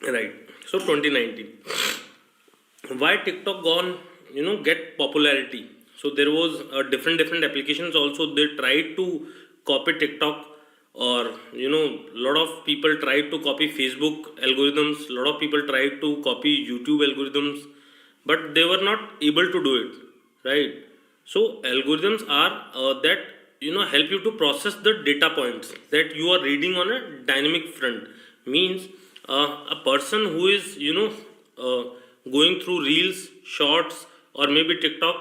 Right. So 2019. Why TikTok gone, get popularity? So there was different applications also. They tried to copy TikTok, or lot of people tried to copy Facebook algorithms. Lot of people tried to copy YouTube algorithms, but they were not able to do it. Right. So algorithms are that help you to process the data points that you are reading on a dynamic front. Means a person who is going through reels, shorts, or maybe TikTok,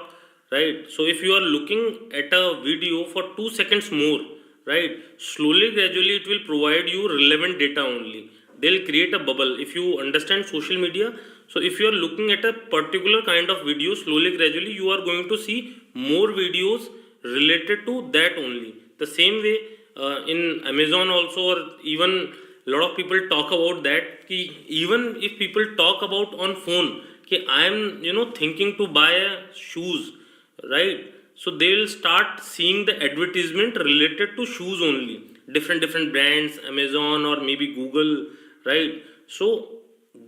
right? So if you are looking at a video for 2 seconds more, right, slowly gradually it will provide you relevant data only. They'll create a bubble. If you understand social media, so if you are looking at a particular kind of video, slowly gradually you are going to see more videos related to that only. The same way in Amazon also, or even a lot of people talk about that ki even if people talk about on phone ki I am thinking to buy a shoes, right? So they will start seeing the advertisement related to shoes only, different brands, Amazon or maybe Google, right? So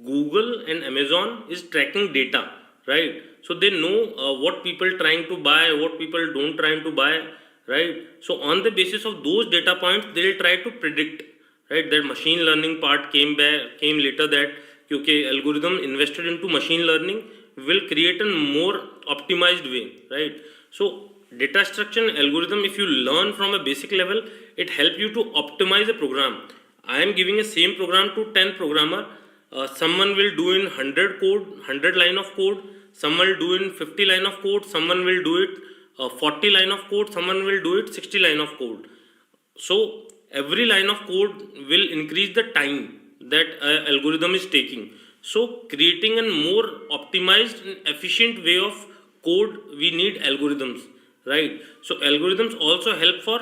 Google and Amazon is tracking data, right? So they know what people trying to buy, what people don't trying to buy, right? So on the basis of those data points they will try to predict, right? That machine learning part came later, that okay, algorithm invested into machine learning will create a more optimized way, right? So data structure and algorithm, if you learn from a basic level, it help you to optimize a program. I am giving a same program to 10 programmer. Someone will do in 100 line of code, someone will do in 50 line of code, someone will do it 40 line of code, someone will do it 60 line of code. So every line of code will increase the time that algorithm is taking. So creating a more optimized and efficient way of code, we need algorithms, right? So algorithms also help for,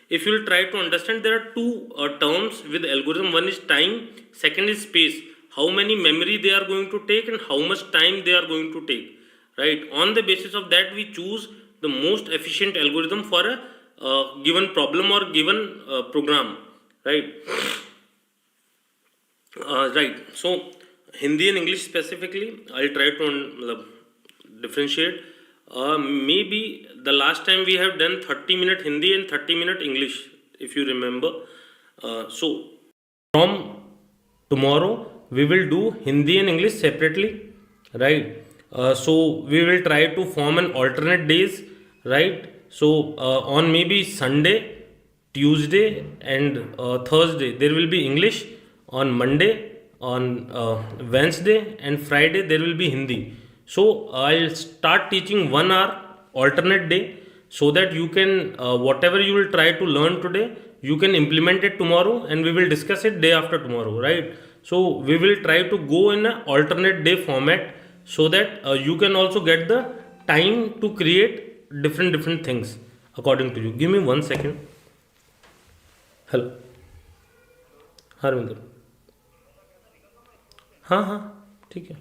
if you will try to understand, there are two terms with algorithm. One is time, second is space. How many memory they are going to take and how much time they are going to take, right? On the basis of that we choose the most efficient algorithm for a given problem or given program, right? Right. So Hindi and English specifically, I'll try to differentiate. Maybe the last time we have done 30-minute Hindi and 30-minute English, if you remember. So from tomorrow we will do Hindi and English separately, right? So we will try to form an alternate days, right? So on maybe Sunday, Tuesday and Thursday there will be English. On Monday, on Wednesday and Friday there will be Hindi. So I'll start teaching 1 hour alternate day, so that you can whatever you will try to learn today, you can implement it tomorrow and we will discuss it day after tomorrow, right? So we will try to go in an alternate day format, so that you can also get the time to create different things according to you. Give me 1 second. Hello, Harvinder. हाँ हाँ ठीक है.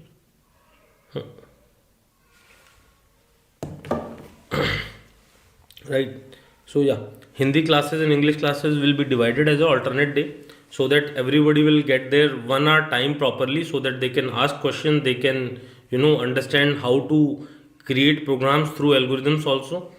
Right. So yeah, Hindi classes and English classes will be divided as an alternate day, so that everybody will get their 1 hour time properly, so that they can ask questions, they can understand how to create programs through algorithms also,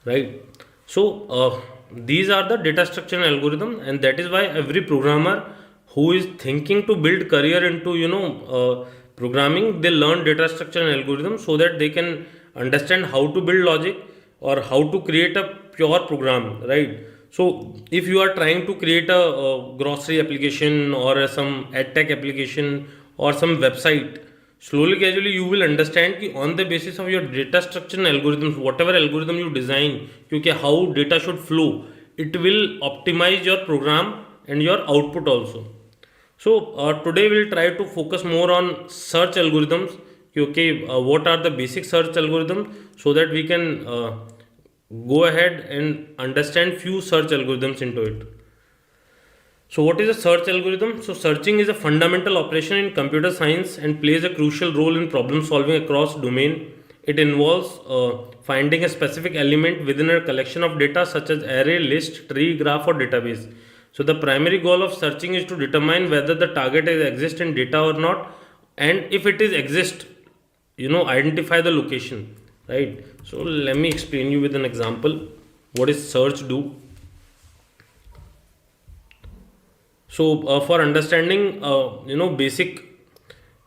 right? So these are the data structure and algorithm, and that is why every programmer who is thinking to build career into programming, they learn data structure and algorithm, so that they can understand how to build logic or how to create a pure program, right? So if you are trying to create a grocery application or some ad tech application or some website, slowly gradually you will understand ki on the basis of your data structure and algorithms, whatever algorithm you design, kyunki how data should flow, it will optimize your program and your output also. So today we'll try to focus more on search algorithms. Okay, what are the basic search algorithms, so that we can go ahead and understand few search algorithms into it. So what is a search algorithm? So searching is a fundamental operation in computer science and plays a crucial role in problem solving across domain. It involves finding a specific element within a collection of data such as array, list, tree, graph or database. So the primary goal of searching is to determine whether the target is exist in data or not, and if it is exist, identify the location, right? So let me explain you with an example. What is search do? So for understanding basic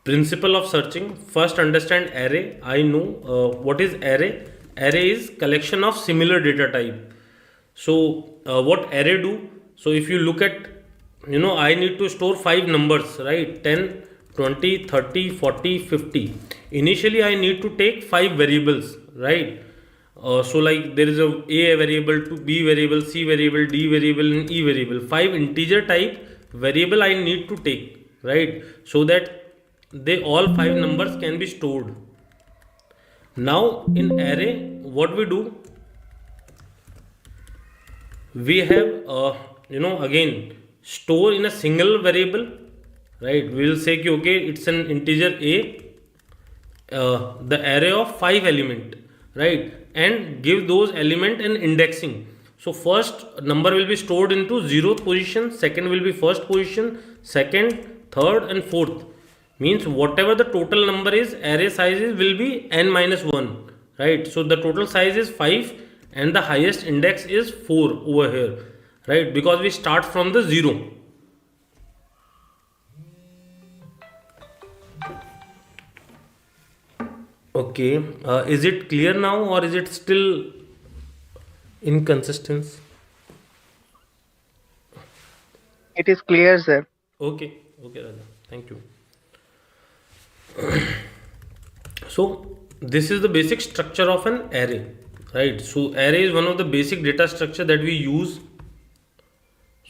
principle of searching, first understand array. I know what is array. Array is collection of similar data type. So what array do? So if you look at, I need to store 5 numbers, right? 10, 20, 30, 40, 50. Initially I need to take 5 variables, right? So like there is a variable, to b variable, c variable, d variable, and e variable. 5 integer type variable I need to take, right? So that they all 5 numbers can be stored. Now in array, what we do, we have again store in a single variable, right? We will say okay, it's an integer a, the array of 5 element, right? And give those element an indexing. So first number will be stored into 0th position, second will be first position, second, third, and fourth. Means whatever the total number is, array sizes will be n minus 1, right? So the total size is 5 and the highest index is 4 over here, right? Because we start from the 0. Okay, is it clear now or is it still inconsistent? It is clear, sir. Okay, Raja. Thank you. So this is the basic structure of an array, right? So array is one of the basic data structure that we use.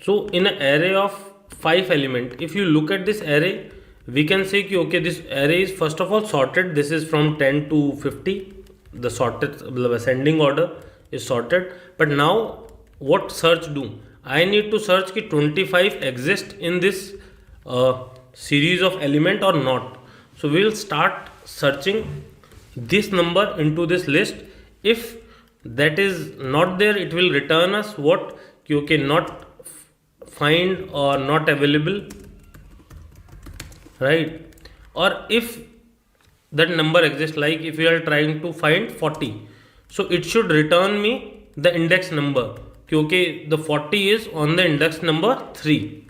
So in an array of 5 element, if you look at this array, we can say okay, this array is first of all sorted. This is from 10 to 50. The sorted, the ascending order is sorted. But now what search do? I need to search ki 25 exist in this series of element or not. So we will start searching this number into this list. If that is not there, it will return us what? Okay, not find or not available, right? Or if that number exists, like if we are trying to find 40, so it should return me the index number. Okay, the 40 is on the index number 3.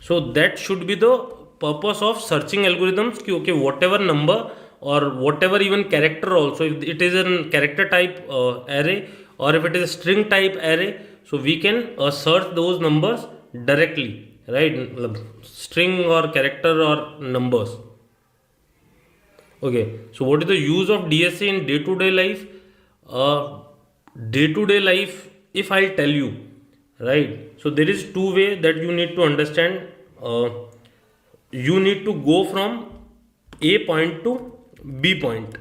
So that should be the purpose of searching algorithms. Okay, whatever number or whatever even character also, if it is a character type array or if it is a string type array, so we can search those numbers directly, right? String or character or numbers. Okay, so what is the use of DSA in day-to-day life? Day-to-day life, if I'll tell you, right? So there is two way that you need to understand. You need to go from A point to B point,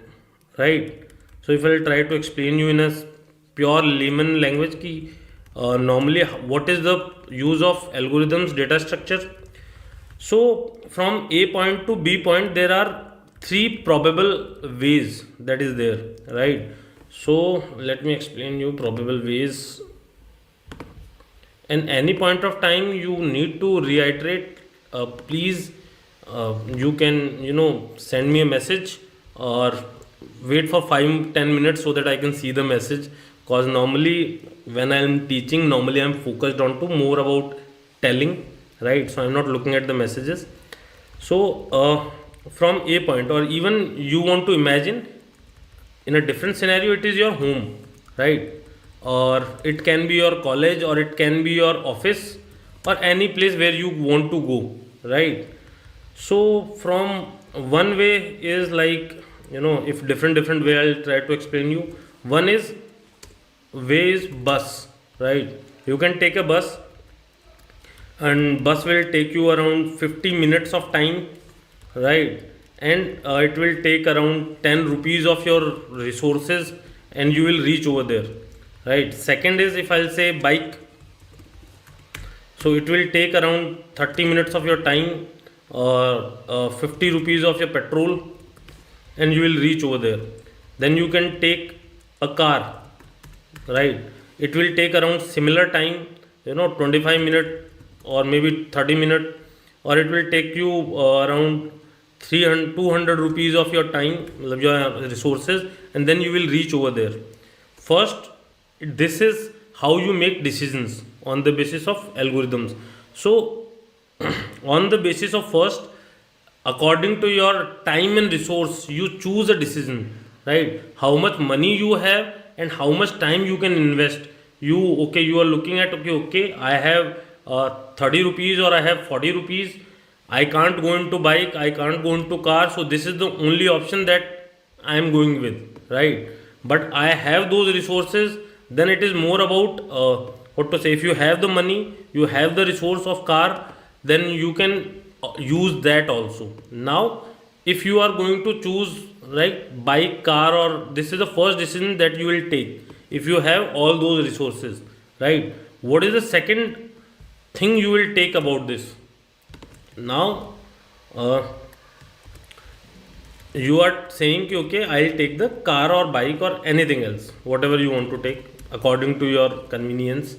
right? So if I'll try to explain you in a pure layman language, ki normally what is the use of algorithms data structure? So from A point to B point, there are 3 probable ways that is there, right? So let me explain you probable ways. And any point of time you need to reiterate, please you can send me a message or wait for 5-10 minutes so that I can see the message, because normally when I am teaching, normally I am focused on to more about telling, right? So I am not looking at the messages. So from A point, or even you want to imagine in a different scenario, it is your home, right? Or it can be your college, or it can be your office, or any place where you want to go, right? So from one way is like, if different way, I'll try to explain you. One is way is bus, right? You can take a bus and bus will take you around 50 minutes of time, right? And it will take around 10 rupees of your resources and you will reach over there, right? Second is, if I'll say bike, so it will take around 30 minutes of your time or 50 rupees of your petrol and you will reach over there. Then you can take a car, right? It will take around similar time, 25 minutes or maybe 30 minutes, or it will take you around 300 200 rupees of your time, your resources, and then you will reach over there. First, this is how you make decisions on the basis of algorithms. So on the basis of first, according to your time and resource, you choose a decision, right? How much money you have and how much time you can invest. You, okay, you are looking at, okay, I have 30 rupees or I have 40 rupees. I can't go into bike, I can't go into car, so this is the only option that I am going with, right? But I have those resources. Then it is more about what to say. If you have the money, you have the resource of car, then you can use that also. Now, if you are going to choose like bike, car, or this is the first decision that you will take. If you have all those resources, right? What is the second thing you will take about this? Now, uh, you are saying कि, okay, I'll take the car or bike or anything else, whatever you want to take according to your convenience,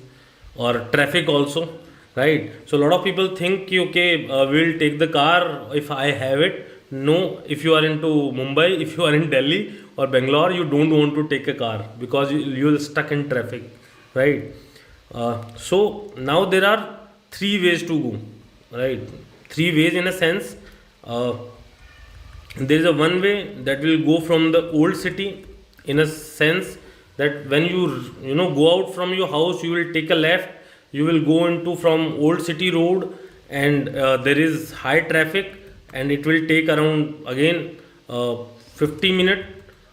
or traffic also, right? So a lot of people think कि, okay, we'll take the car if I have it. No, if you are into Mumbai, if you are in Delhi or Bangalore, you don't want to take a car because you're stuck in traffic, right? So now there are three ways to go, right? Three ways in a sense. There is a one way that will go from the old city, in a sense that when you know go out from your house, you will take a left, you will go into from old city road, and there is high traffic, and it will take around again 50 minute,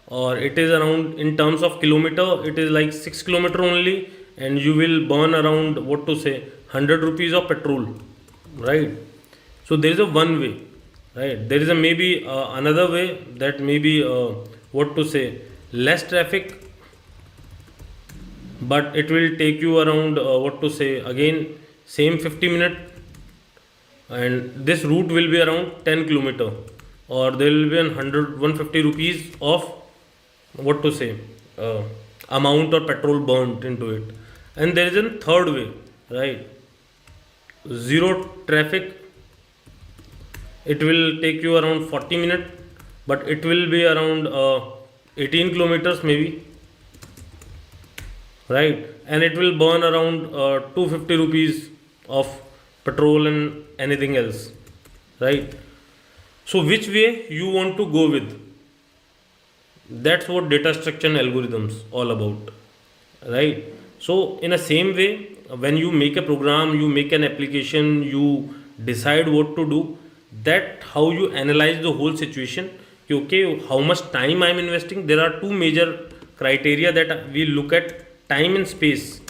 or it is around, in terms of kilometer, it is like 6 kilometer only, and you will burn around, what to say, 100 rupees of petrol, right? So there is a one way, right? There is a maybe another way, that maybe what to say, less traffic, but it will take you around what to say, again same 50 minute, and this route will be around 10 kilometer, or there will be 150 rupees of, what to say, uh, amount or petrol burnt into it. And there is a third way, right? Zero traffic. It will take you around 40 minutes, but it will be around 18 kilometers maybe, right? And it will burn around 250 rupees of petrol and anything else, right? So which way you want to go with? That's what data structure and algorithms all about, right? So in the same way, when you make a program, you make an application, you decide what to do, that how you analyze the whole situation. Okay, how much time I am investing. There are two major criteria that we look at: time and space,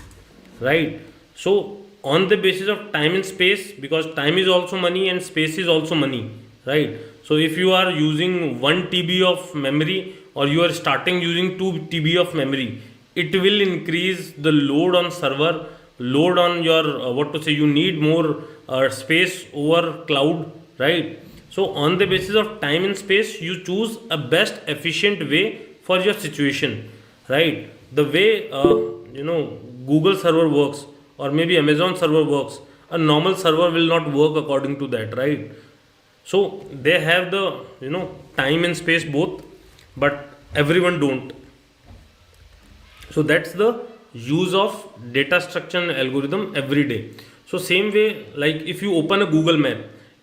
right? So on the basis of time and space, because time is also money and space is also money, right? So if you are using 1 TB of memory, or you are starting using 2 TB of memory, it will increase the load on server, load on your what to say, you need more space over cloud, right? So on the basis of time and space, you choose a best efficient way for your situation, right? The way Google server works, or maybe Amazon server works, a normal server will not work according to that, right? So they have the time and space both, but everyone don't. So that's the use of data structure and algorithm every day. So same way, like if you open a Google map,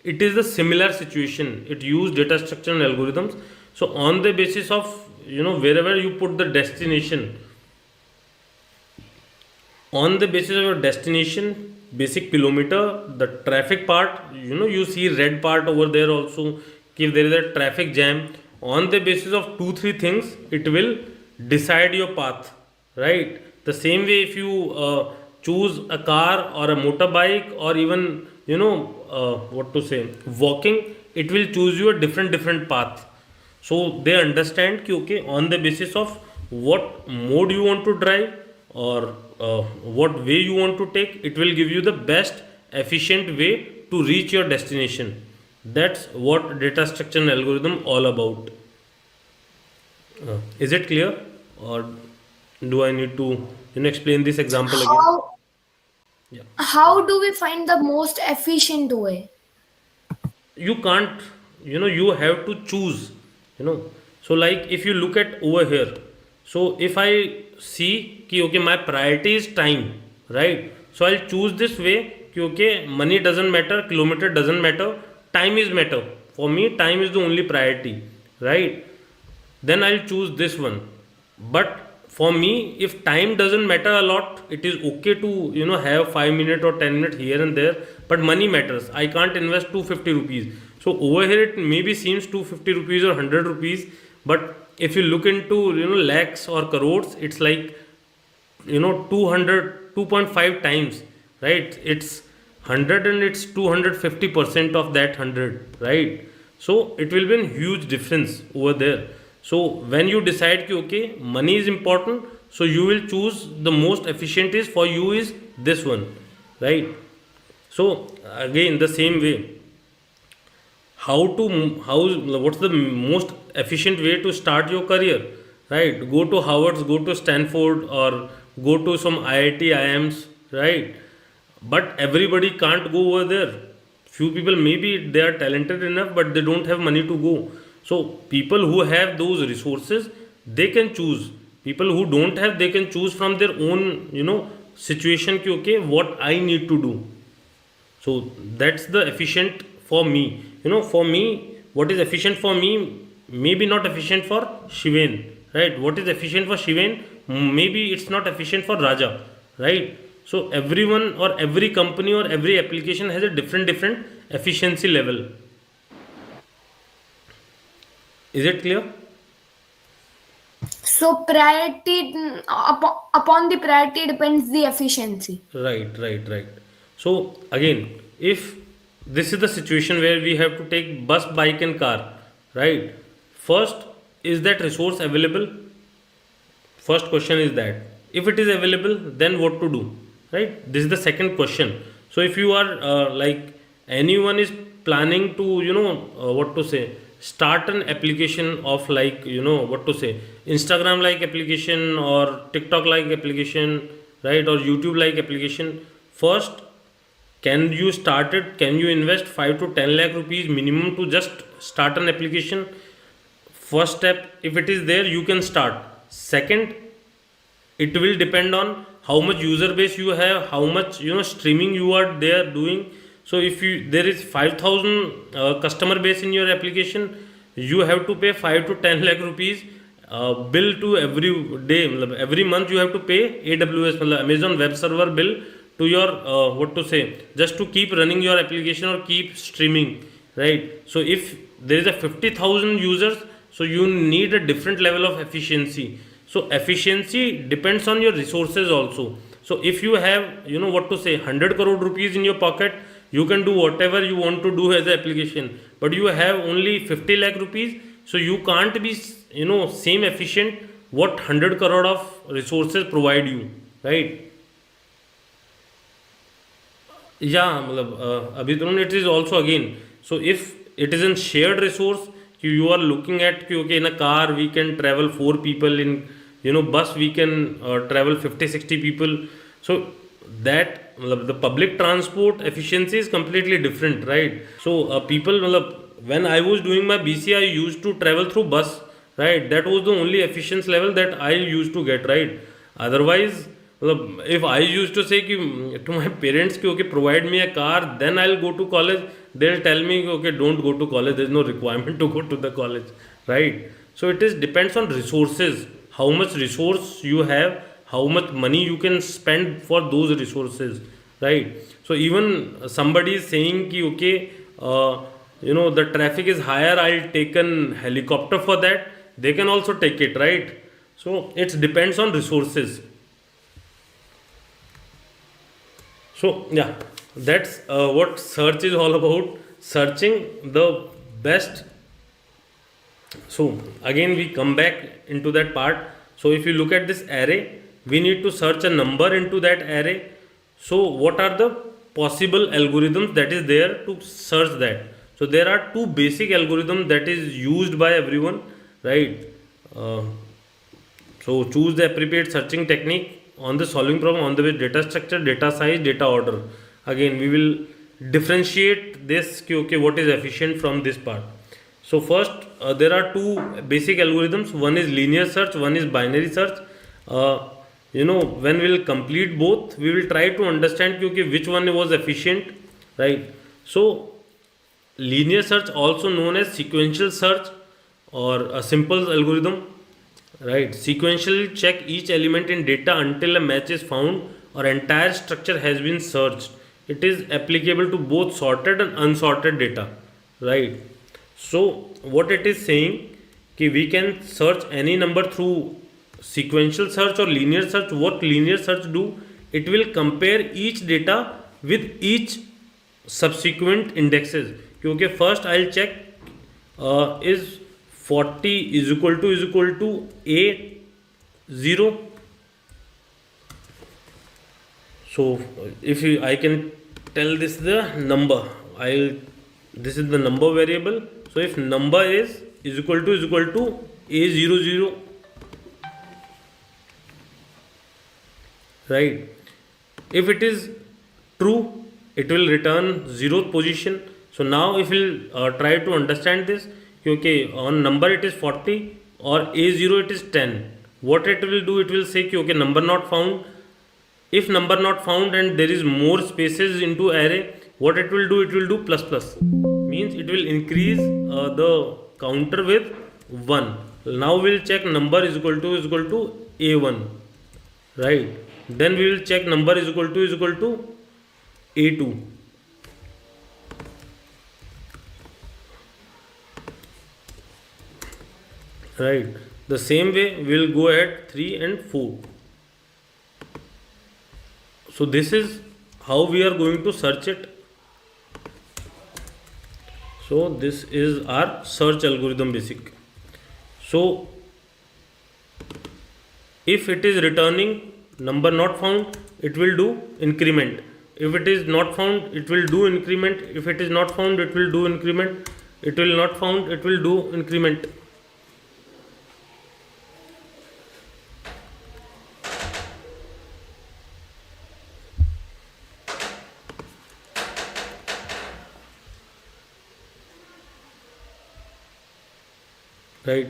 it is the similar situation. It use data structure and algorithms. So on the basis of wherever you put the destination, on the basis of your destination, basic kilometer, the traffic part, you see red part over there also. If there is a traffic jam, on the basis of 2-3 things, it will decide your path, right? The same way, if you choose a car or a motorbike, or even what to say, walking, it will choose you a different path. So they understand कि, okay, on the basis of what mode you want to drive, or what way you want to take, it will give you the best efficient way to reach your destination. That's what data structure and algorithm all about. Is it clear, or do I need to explain this example again? How Yeah. How do we find the most efficient way? You can't, you have to choose, you know. So like if you look at over here, so if I see ki okay my priority is time, right? So I'll choose this way ki okay money doesn't matter, kilometer doesn't matter, time is matter. For me time is the only priority, right? Then I'll choose this one. But for me, if time doesn't matter a lot, it is okay to have 5 minutes or 10 minutes here and there. But money matters. I can't invest 250 rupees. So over here it maybe seems 250 rupees or 100 rupees, but if you look into lakhs or crores, it's like 200 2.5 times, right? It's 100 and it's 250% of that 100, right? So it will be a huge difference over there. So when you decide ki, okay money is important, so you will choose the most efficient is for you is this one, right? So again the same way, how what's the most efficient way to start your career, right? Go to Harvard's, go to Stanford, or go to some IIT IIMs, right? But everybody can't go over there. Few people maybe they are talented enough but they don't have money to go. So people who have those resources, they can choose. People who don't have, they can choose from their own situation ki, okay what I need to do. So that's the efficient for me. For me, what is efficient for me may be not efficient for Shiven, right? What is efficient for Shiven, maybe it's not efficient for Raja, right? So everyone or every company or every application has a different efficiency level. Is it clear? So priority upon the priority depends the efficiency. Right. So again, if this is the situation where we have to take bus, bike, and car, right? First, is that resource available? First question is that. If it is available, then what to do, right? This is the second question. So if you are like anyone is planning to, what to say, start an application of like what to say, Instagram like application or TikTok like application, right? Or YouTube like application. First, can you start it? Can you invest 5 to 10 lakh rupees minimum to just start an application? First step, if it is there, you can start. Second, it will depend on how much user base you have, how much streaming you are there doing. So if you there is 5000 customer base in your application, you have to pay 5 to 10 lakh rupees bill to every day, every month you have to pay AWS, Amazon web server bill to your what to say, just to keep running your application or keep streaming, right? So if there is a 50,000 users, so you need a different level of efficiency. So efficiency depends on your resources also. So if you have what to say 100 crore rupees in your pocket, you can do whatever you want to do as an application. But you have only 50 lakh rupees, so you can't be same efficient what 100 crore of resources provide you, right? Yeah, अभी तो it is also again. So if it is in shared resource, you are looking at कि okay in a car we can travel 4 people, in bus we can travel 50 60 people. So that the public transport efficiency is completely different, right? So people when I was doing my BC, I used to travel through bus, right? That was the only efficiency level that I used to get, right? Otherwise, if I used to say to my parents कि okay provide me a car, then I'll go to college, they'll tell me okay don't go to college, there's no requirement to go to the college, right? So it is depends on resources, how much resource you have, how much money you can spend for those resources, right? So even somebody is saying कि okay the traffic is higher, I'll take an helicopter for that, they can also take it, right? So it depends on resources. So yeah, that's what search is all about. Searching the best. So again we come back into that part. So if you look at this array, we need to search a number into that array. So what are the possible algorithms that is there to search that? So there are two basic algorithms that is used by everyone, right? So choose the appropriate searching technique. on the solving problem on the way data structure, data size, data order. Again, we will differentiate this okay, what is efficient from this part. So first, there are two basic algorithms. One is linear search, one is binary search. When we will complete both, we will try to understand okay, which one was efficient, right? So linear search, also known as sequential search or a simple algorithm, right? Sequentially check each element in data until a match is found or entire structure has been searched. It is applicable to both sorted and unsorted data, right? So what it is saying कि we can search any number through sequential search or linear search. What linear search do? It will compare each data with each subsequent indexes. क्योंकि first I'll check is 40 is equal to A0. So if I can tell this the number, this is the number variable. So if number is equal to A00, right? If it is true, it will return 0th position. So now if we'll try to understand this, okay, on number it is 40 or A0 it is 10. What it will do? It will say okay, number not found. If number not found and there is more spaces into array, what it will do? It will do plus plus. Means it will increase the counter with 1. Now we will check number is equal to A1, right? Then we will check number is equal to A2. Right. The same way we will go ahead 3 and 4. So this is how we are going to search it. So this is our search algorithm basic. So if it is returning number not found, it will do increment. If it is not found, it will do increment. If it is not found, it will do increment. It will not found, it will do increment. Right.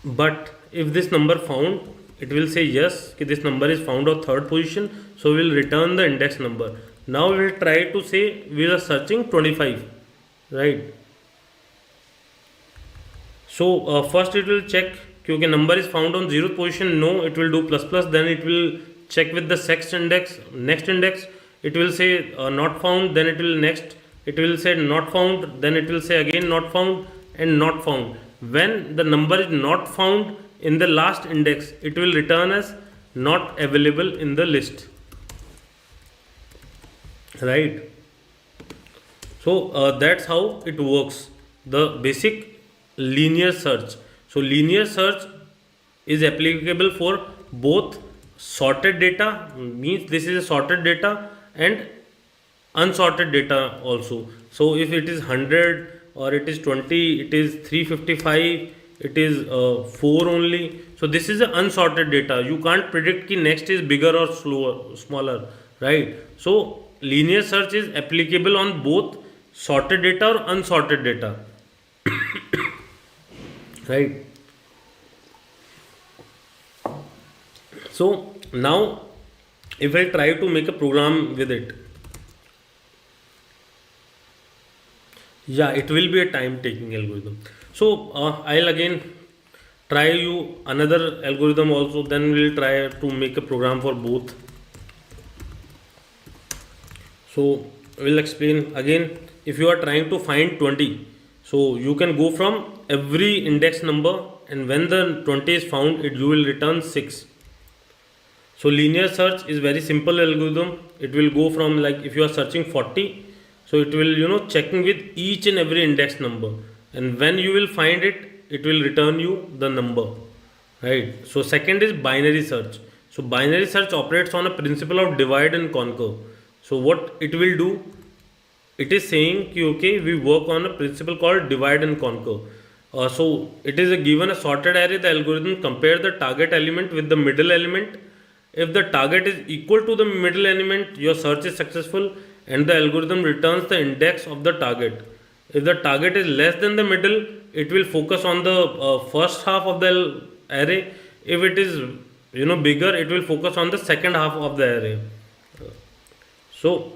But if this number found, it will say yes, this number is found on 3rd position, so we will return the index number. Now we will try to say we are searching 25, right? So first it will check क्योंकि number is found on 0th position, no, it will do plus plus. Then it will check with the next index. It will say not found. Then it will say not found. Then it will say again not found and not found. When the number is not found in the last index, it will return as not available in the list, right? So that's how it works, the basic linear search. So linear search is applicable for both sorted data, means this is a sorted data, and unsorted data also. So if it is 100 or it is 20, it is 355, it is 4 only. So this is the unsorted data. You can't predict ki next is bigger or smaller, right? So linear search is applicable on both sorted data or unsorted data, right? So now if I try to make a program with it, yeah, it will be a time taking algorithm. So I'll again try you another algorithm also, then we'll try to make a program for both. So we'll explain again. If you are trying to find 20, so you can go from every index number, and when the 20 is found, you will return 6. So linear search is very simple algorithm. It will go from, like, if you are searching 40, so it will checking with each and every index number, and when you will find it, it will return you the number, right? So second is binary search. So binary search operates on a principle of divide and conquer. So what it will do, it is saying कि okay, we work on a principle called divide and conquer. So it is a given a sorted array, the algorithm compare the target element with the middle element. If the target is equal to the middle element, your search is successful and the algorithm returns the index of the target. If the target is less than the middle, it will focus on the first half of the array. If it is bigger, it will focus on the second half of the array. So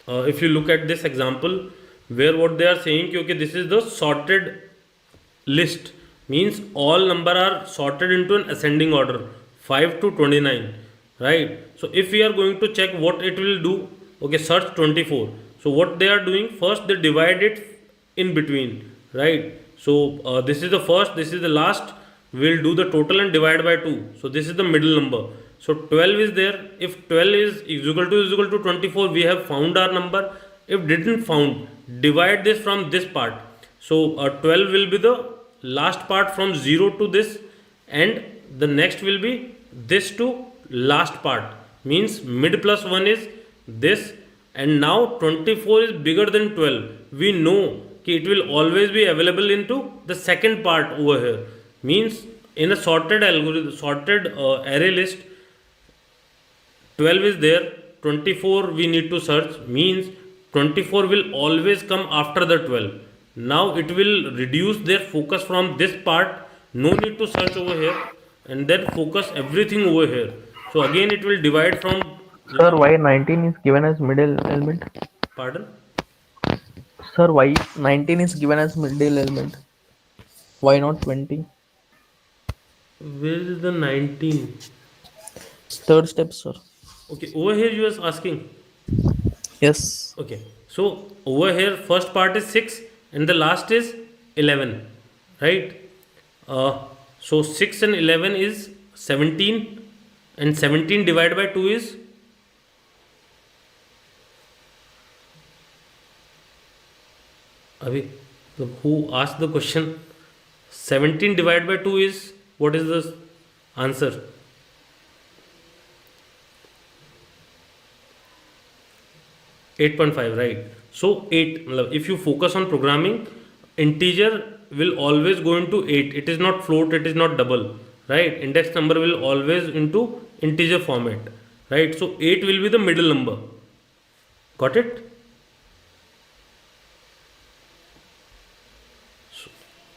if you look at this example, where what they are saying कि okay, this is the sorted list, means all number are sorted into an ascending order 5 to 29, right? So if we are going to check what it will do, okay, search 24. So what they are doing, first they divide it in between, right? So this is the first, this is the last, we'll do the total and divide by 2. So this is the middle number. So 12 is there. If 12 is equal to 24, we have found our number. If didn't found, divide this from this part. So 12 will be the last part from 0 to this, and the next will be this to last part, means mid plus 1 is this, and now 24 is bigger than 12. We know कि it will always be available into the second part over here, means in a sorted algorithm, sorted array list, 12 is there, 24 we need to search, means 24 will always come after the 12. Now it will reduce their focus from this part, no need to search over here, and then focus everything over here. So again it will divide from, Sir, why 19 is given as middle element? pardon, Sir, why 19 is given as middle element? Why not 20? where is the 19? Third step, sir. Okay, over here you are asking. Yes. Okay, so over here first part is 6 and the last is 11, right? So 6 and 11 is 17, and 17 divided by 2 is, Abhi, who asked the question? 17 divided by 2 is, what is the answer? Eight 8.5, right? So 8, if you focus on programming, integer will always go into 8. It is not float, it is not double, right? Index number will always into integer format, right? So 8 will be the middle number. Got it?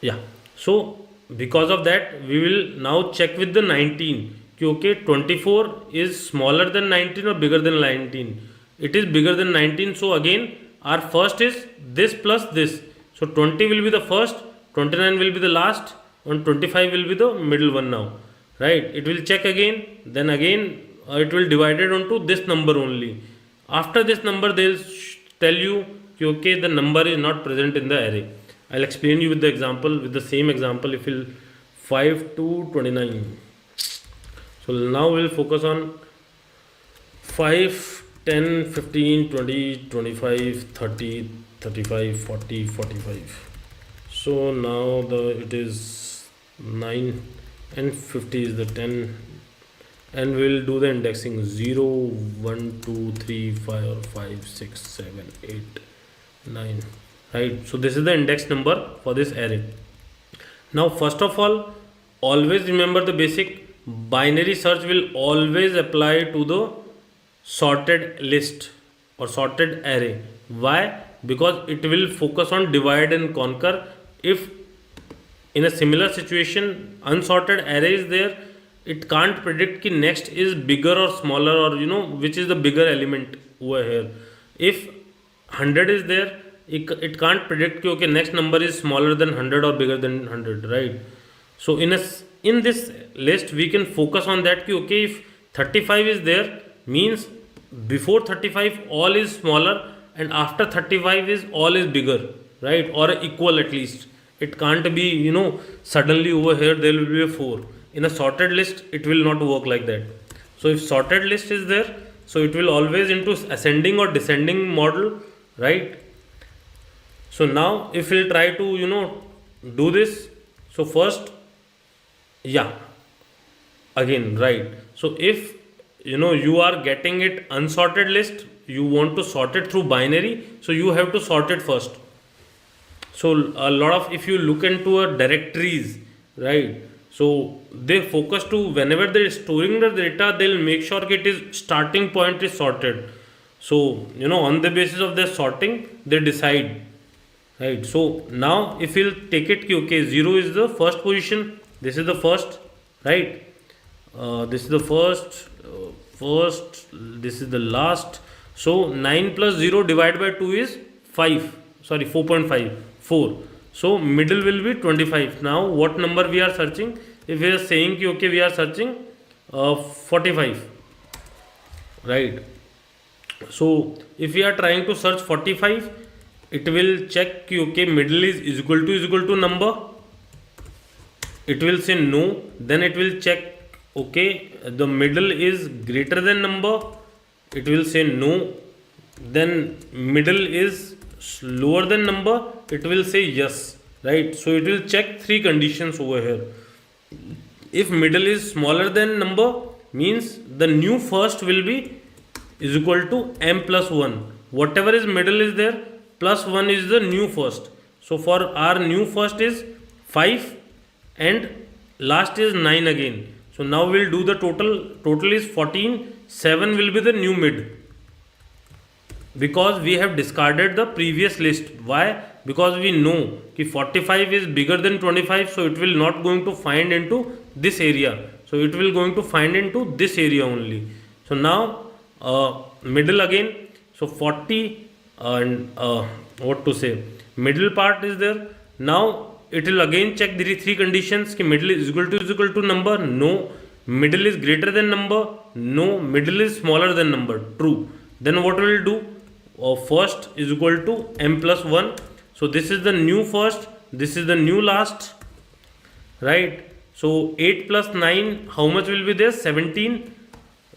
Yeah. So because of that, we will now check with the 19. Okay, 24 is smaller than 19 or bigger than 19? It is bigger than 19. So again, our first is this plus this. So 20 will be the first, 29 will be the last, and 25 will be the middle one now, right? It will check again, then again it will divide it onto this number only. After this number, they will tell you okay, the number is not present in the array. I'll explain you with the example, with the same example. If we'll 5 to 29. So now we'll focus on 5, 10, 15, 20, 25, 30, 35, 40, 45. So now it is 9 and 50 is the 10, and we'll do the indexing 0, 1, 2, 3, 5 or 5, 6, 7, 8, 9. Right, so this is the index number for this array. Now first of all, always remember the basic binary search will always apply to the sorted list or sorted array. Why? Because it will focus on divide and conquer. If in a similar situation unsorted array is there, it can't predict ki next is bigger or smaller, or which is the bigger element over here. If 100 is there, it can't predict कि okay, next number is smaller than 100 or bigger than 100, right? So in this list we can focus on that कि okay, if 35 is there, means before 35 all is smaller, and after 35 is all is bigger, right? Or equal at least. It can't be suddenly over here there will be a 4. In a sorted list it will not work like that. So if sorted list is there, so it will always into ascending or descending model, right? So now if we'll try to do this, so first, yeah, again, right? So if you are getting it unsorted list, you want to sort it through binary, so you have to sort it first. So a lot of, if you look into a directories, right, so they focus to whenever they're storing the data, they'll make sure it is starting point is sorted. So on the basis of their sorting they decide, right. So now if we'll take it okay, 0 is the first position, this is the first, right, this is the first, this is the last. So 9 plus 0 divided by 2 is 5, sorry, 4.5, 4. So middle will be 25. Now what number we are searching? If we are saying ki, okay, we are searching 45, right. So if we are trying to search 45, it will check ki, okay, middle is equal to number, it will say no, then it will check, okay, the middle is greater than number, it will say no, then middle is lower than number, it will say yes, right. So it will check three conditions over here. If middle is smaller than number, means the new first will be is equal to m plus 1, whatever is middle is there, plus 1 is the new first. So for our new first is 5 and last is 9 again. So now we'll do the total is 14, 7 will be the new mid, because we have discarded the previous list. Why? Because we know कि 45 is bigger than 25, so it will not going to find into this area, so it will going to find into this area only. So now middle again, so 40 and what to say, middle part is there. Now it will again check the three conditions कि middle is equal to number, no, middle is greater than number, no, middle is smaller than number, true. Then what will do? First is equal to m plus 1. So this is the new first, this is the new last, right. So 8 plus 9, how much will be there? 17,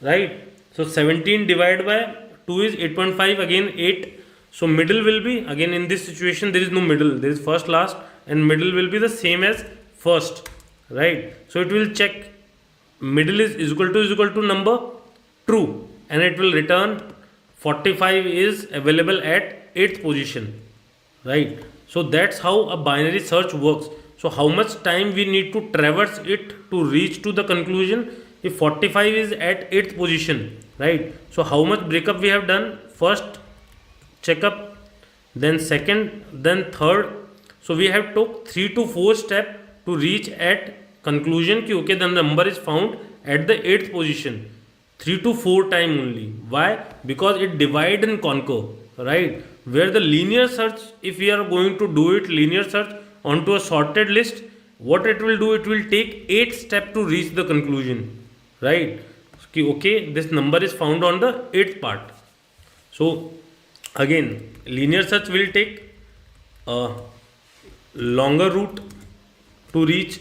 right. So 17 divided by 2 is 8.5, again 8. So middle will be, again in this situation there is no middle, there is first, last, and middle will be the same as first, right. So it will check middle is equal to number, true, and it will return 45 is available at 8th position, right. So that's how a binary search works. So how much time we need to traverse it to reach to the conclusion? If 45 is at 8th position, right, so how much breakup we have done? First checkup, then second, then third. So we have took 3 to 4 step to reach at conclusion ki okay, then the number is found at the 8th position. 3 to 4 time only. Why? Because it divide and conquer, right. Where the linear search, if we are going to do it linear search onto a sorted list, what it will do, it will take 8 step to reach the conclusion, right. Okay, this number is found on the 8th part. So again linear search will take a longer route to reach,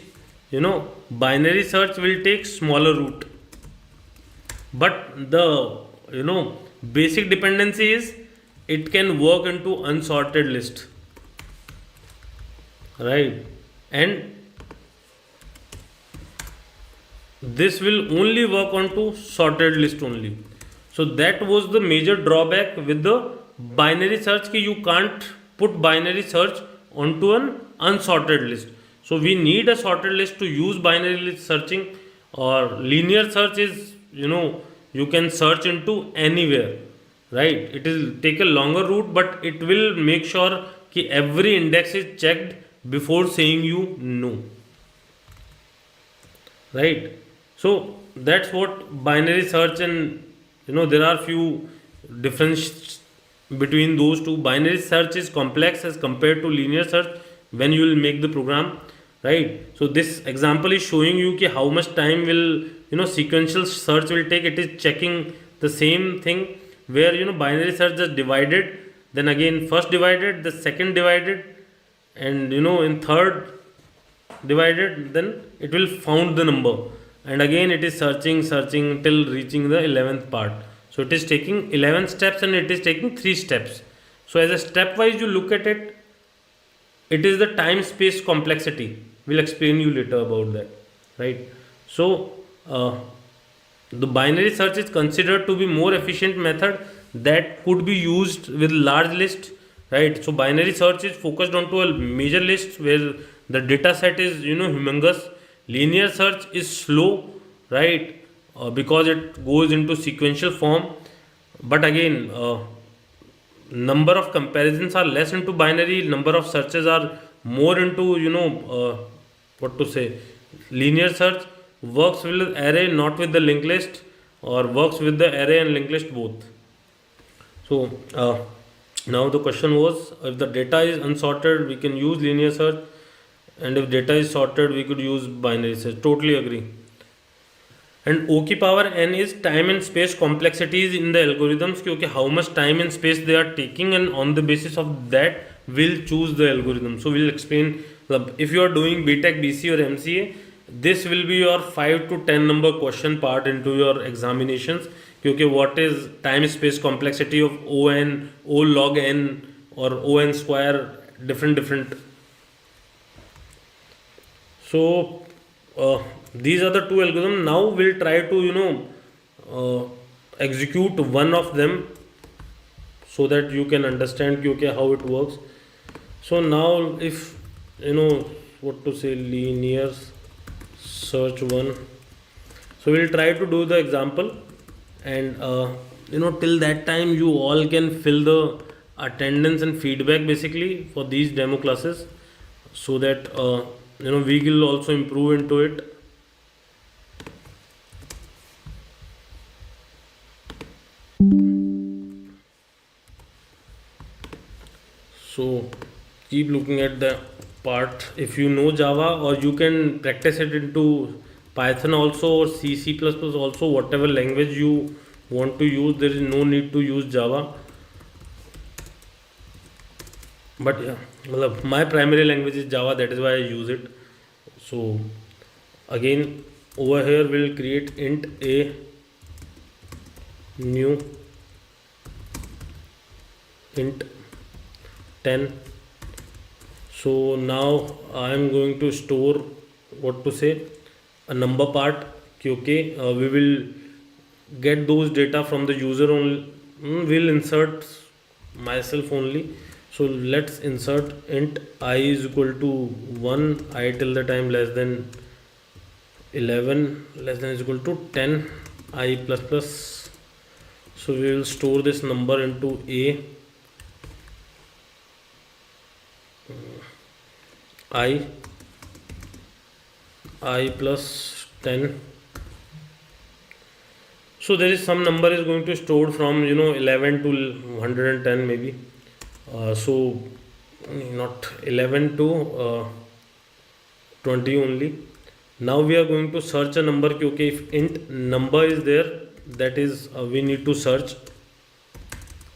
binary search will take smaller route, but the basic dependency is it can work into unsorted list, right, and this will only work onto sorted list only. So that was the major drawback with the binary search, ki you can't put binary search onto an unsorted list. So we need a sorted list to use binary list searching, or linear search is you can search into anywhere, right. It will take a longer route, but it will make sure ki every index is checked before saying you no, right. So that's what binary search, and there are few differences between those two. Binary search is complex as compared to linear search when you will make the program, right. So this example is showing you ki how much time will sequential search will take. It is checking the same thing where binary search just divided, then again first divided, the second divided, and in third divided, then it will found the number, and again it is searching till reaching the 11th part. So it is taking 11 steps and it is taking 3 steps. So as a stepwise you look at it, it is the time space complexity. We'll explain you later about that, right. So the binary search is considered to be more efficient method that could be used with large list, right? So binary search is focused onto a major list where the data set is humongous. Linear search is slow, right? Because it goes into sequential form. But again, number of comparisons are less into binary, number of searches are more into what to say, linear search works with array, not with the linked list, or works with the array and linked list both. So now the question was, if the data is unsorted we can use linear search, and if data is sorted we could use binary search. Totally agree. And O की power n is time and space complexities in the algorithms, क्योंकि how much time and space they are taking, and on the basis of that we'll choose the algorithm. So we'll explain, if you are doing BTech, BC or MCA, this will be your 5 to 10 number question part into your examinations, क्योंकि what is time space complexity of ON, O log n or ON square, different. So these are the two algorithms. Now we'll try to execute one of them so that you can understand how it works. So now if what to say, linear search one, so we'll try to do the example, and till that time you all can fill the attendance and feedback basically for these demo classes, so that we will also improve into it. So keep looking at the part. If you know Java, or you can practice it into Python also, or C++ also, whatever language you want to use, there is no need to use Java. But yeah, my primary language is Java, that is why I use it. So again, over here we'll create int a new int 10. So now I am going to store, what to say, a number part, okay. We will get those data from the user only. We'll insert myself only. So let's insert int I is equal to 1, I till the time less than 11, less than is equal to 10, I plus plus. So we will store this number into a I plus 10. So there is some number is going to store from 11 to 110 maybe. So not 11 to 20 only. Now we are going to search a number, okay. If int number is there, that is we need to search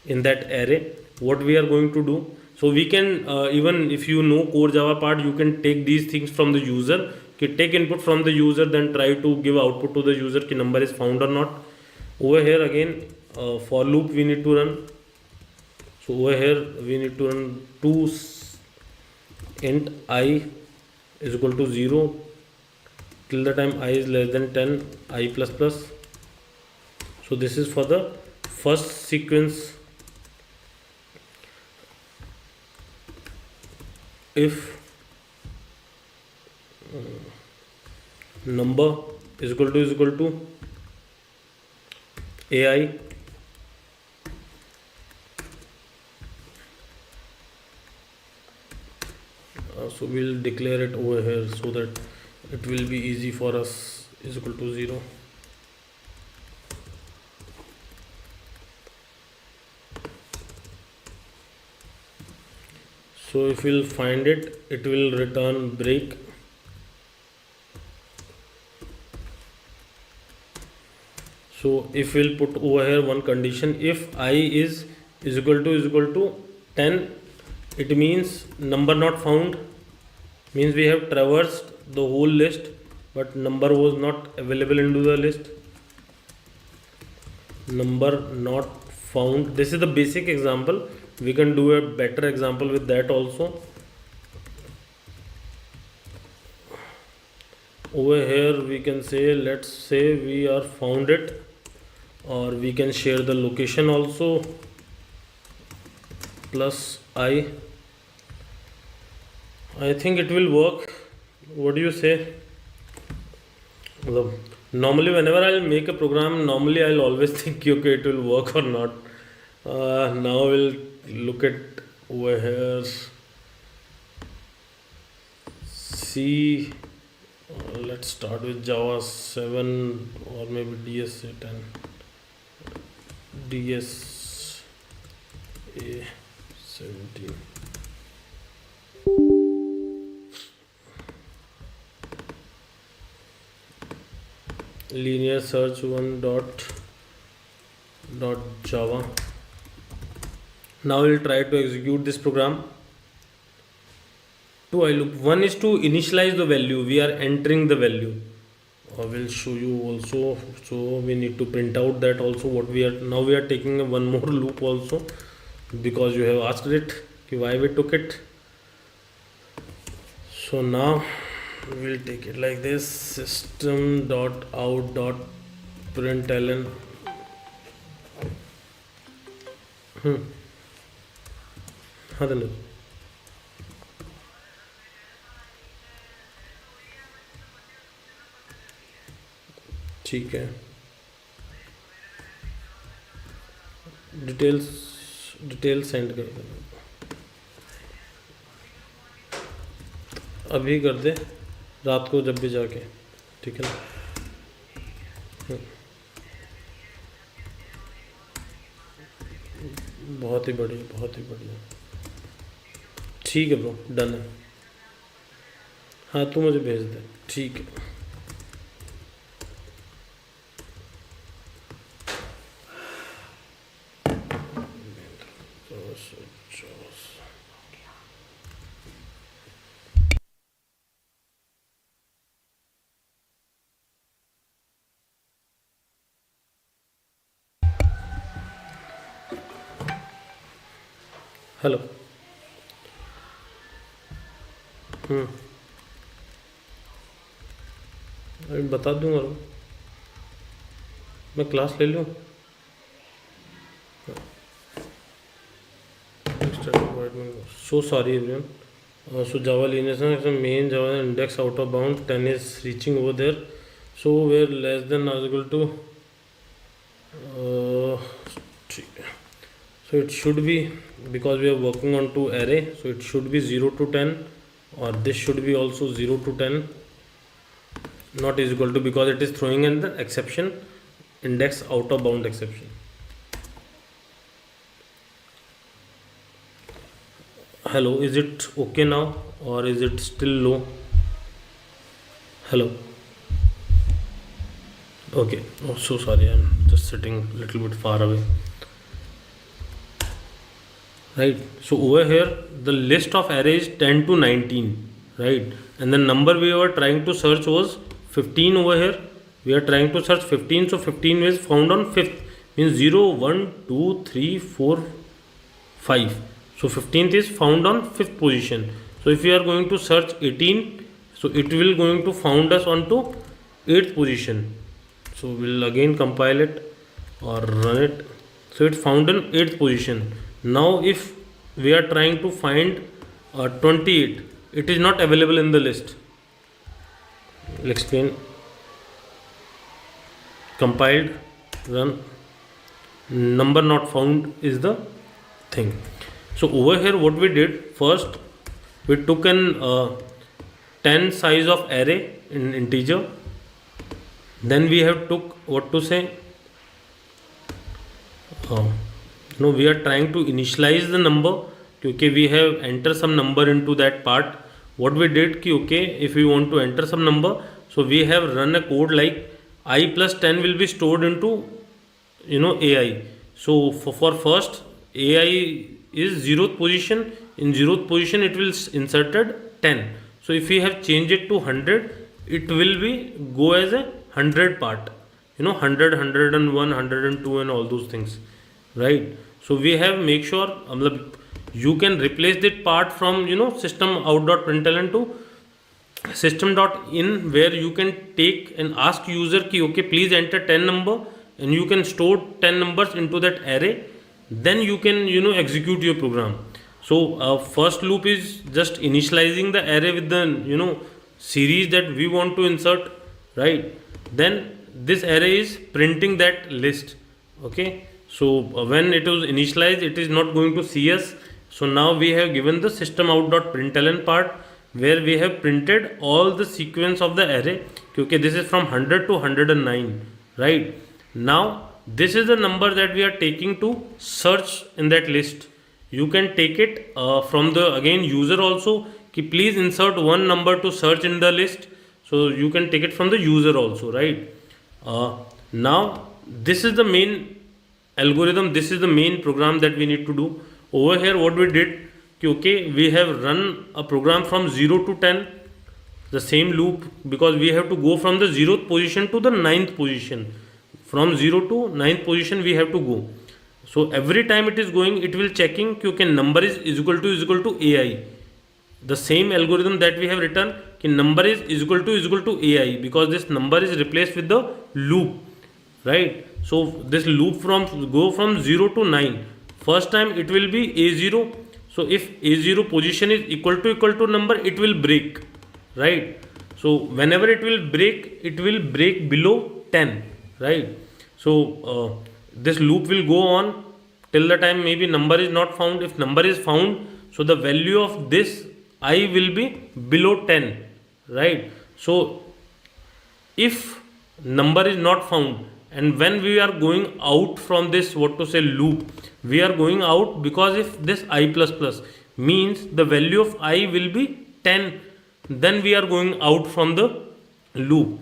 in that array. What we are going to do, so we can even if you know core Java part, you can take these things from the user, okay. Take input from the user, then try to give output to the user ki number is found or not. Over here again for loop we need to run. So over here we need to run to int I is equal to 0 till the time I is less than 10, I plus plus. So this is for the first sequence. If number is equal to AI, so we'll declare it over here so that it will be easy for us, is equal to 0. So if we'll find it, it will return break. So if we'll put over here one condition, if I is equal to 10, it means number not found, means we have traversed the whole list but number was not available into the list. Number not found. This is the basic example. We can do a better example with that also. Over here we can say, let's say we are found it, or we can share the location also, plus I think it will work. What do you say? Normally, whenever I'll make a program, normally I'll always think, okay, it will work or not. Now we'll look at over here. C. Let's start with Java 7 or maybe DS 10. DS A 17. Linear search 1 dot Java. Now we'll try to execute this program. Two while loop. One is to initialize the value. We are entering the value. I will show you also. So we need to print out that also what we are. Now we are taking one more loop also because you have asked it. Why we took it. So now we'll take it like this. System.out.println. हाँ धन्यवाद. ठीक है. Details send कर देना. अभी कर दे रात को जब भी जाके. ठीक है ना. बहुत ही बढ़िया. ठीक है ब्रो, डन है. हाँ तू मुझे भेज दे. ठीक है. हेलो. अभी बता दूंगा. मैं क्लास ले लूँ. So sorry everyone. So Java linear main Java index out of bound 10 is reaching over there. So we're less than or equal to. So it should be, because we are working on two array, so it should be 0 to 10, or this should be also 0 to 10, not is equal to, because it is throwing in the exception, index out of bound exception. Hello, is it okay now or is it still low? Hello. Okay. Oh, so sorry, I'm just sitting a little bit far away. Right. So over here, the list of arrays 10 to 19. Right. And the number we were trying to search was 15 over here. We are trying to search 15. So 15 is found on 5th. Means 0, 1, 2, 3, 4, 5. So 15th is found on 5th position. So if we are going to search 18, so it will going to found us onto 8th position. So we'll again compile it or run it. So it found in 8th position. Now if we are trying to find 28, it is not available in the list. I'll explain. Compiled, run, number not found is the thing. So over here what we did, first we took an 10 size of array in integer. Then we have took what to say, no, we are trying to initialize the number. Okay, we have entered some number into that part. What we did, okay, if we want to enter some number, so we have run a code like I plus 10 will be stored into AI. So for first AI is 0th position. In 0th position it will inserted 10. So if we have changed it to 100, it will be go as a 100 part. 100, 101, 102 and all those things. Right. So we have make sure you can replace that part from system out.println to system.in, where you can take and ask user ki okay please enter 10 number, and you can store 10 numbers into that array. Then you can execute your program. So first loop is just initializing the array with the series that we want to insert, right? Then this array is printing that list. Okay, so when it was initialized, it is not going to cs. So now we have given the system out.println part, where we have printed all the sequence of the array. Okay, this is from 100 to 109, right? Now this is the number that we are taking to search in that list. You can take it from the again user also, ki please insert one number to search in the list. So you can take it from the user also, right? Now this is the main algorithm, this is the main program that we need to do. Over here what we did, ki okay, we have run a program from 0 to 10, the same loop, because we have to go from the 0th position to the 9th position. From 0 to 9th position we have to go. So every time it is going, it will checking कि okay, number is equal to AI. The same algorithm that we have written, कि number is equal to AI, because this number is replaced with the loop, right? So this loop go from 0 to 9. First time it will be A0. So if A0 position is equal to number, it will break, right? So whenever it will break below 10, right? So this loop will go on till the time maybe number is not found. If number is found, so the value of this I will be below 10, right? So if number is not found, and when we are going out from this loop, we are going out because if this I plus plus means the value of I will be 10, then we are going out from the loop.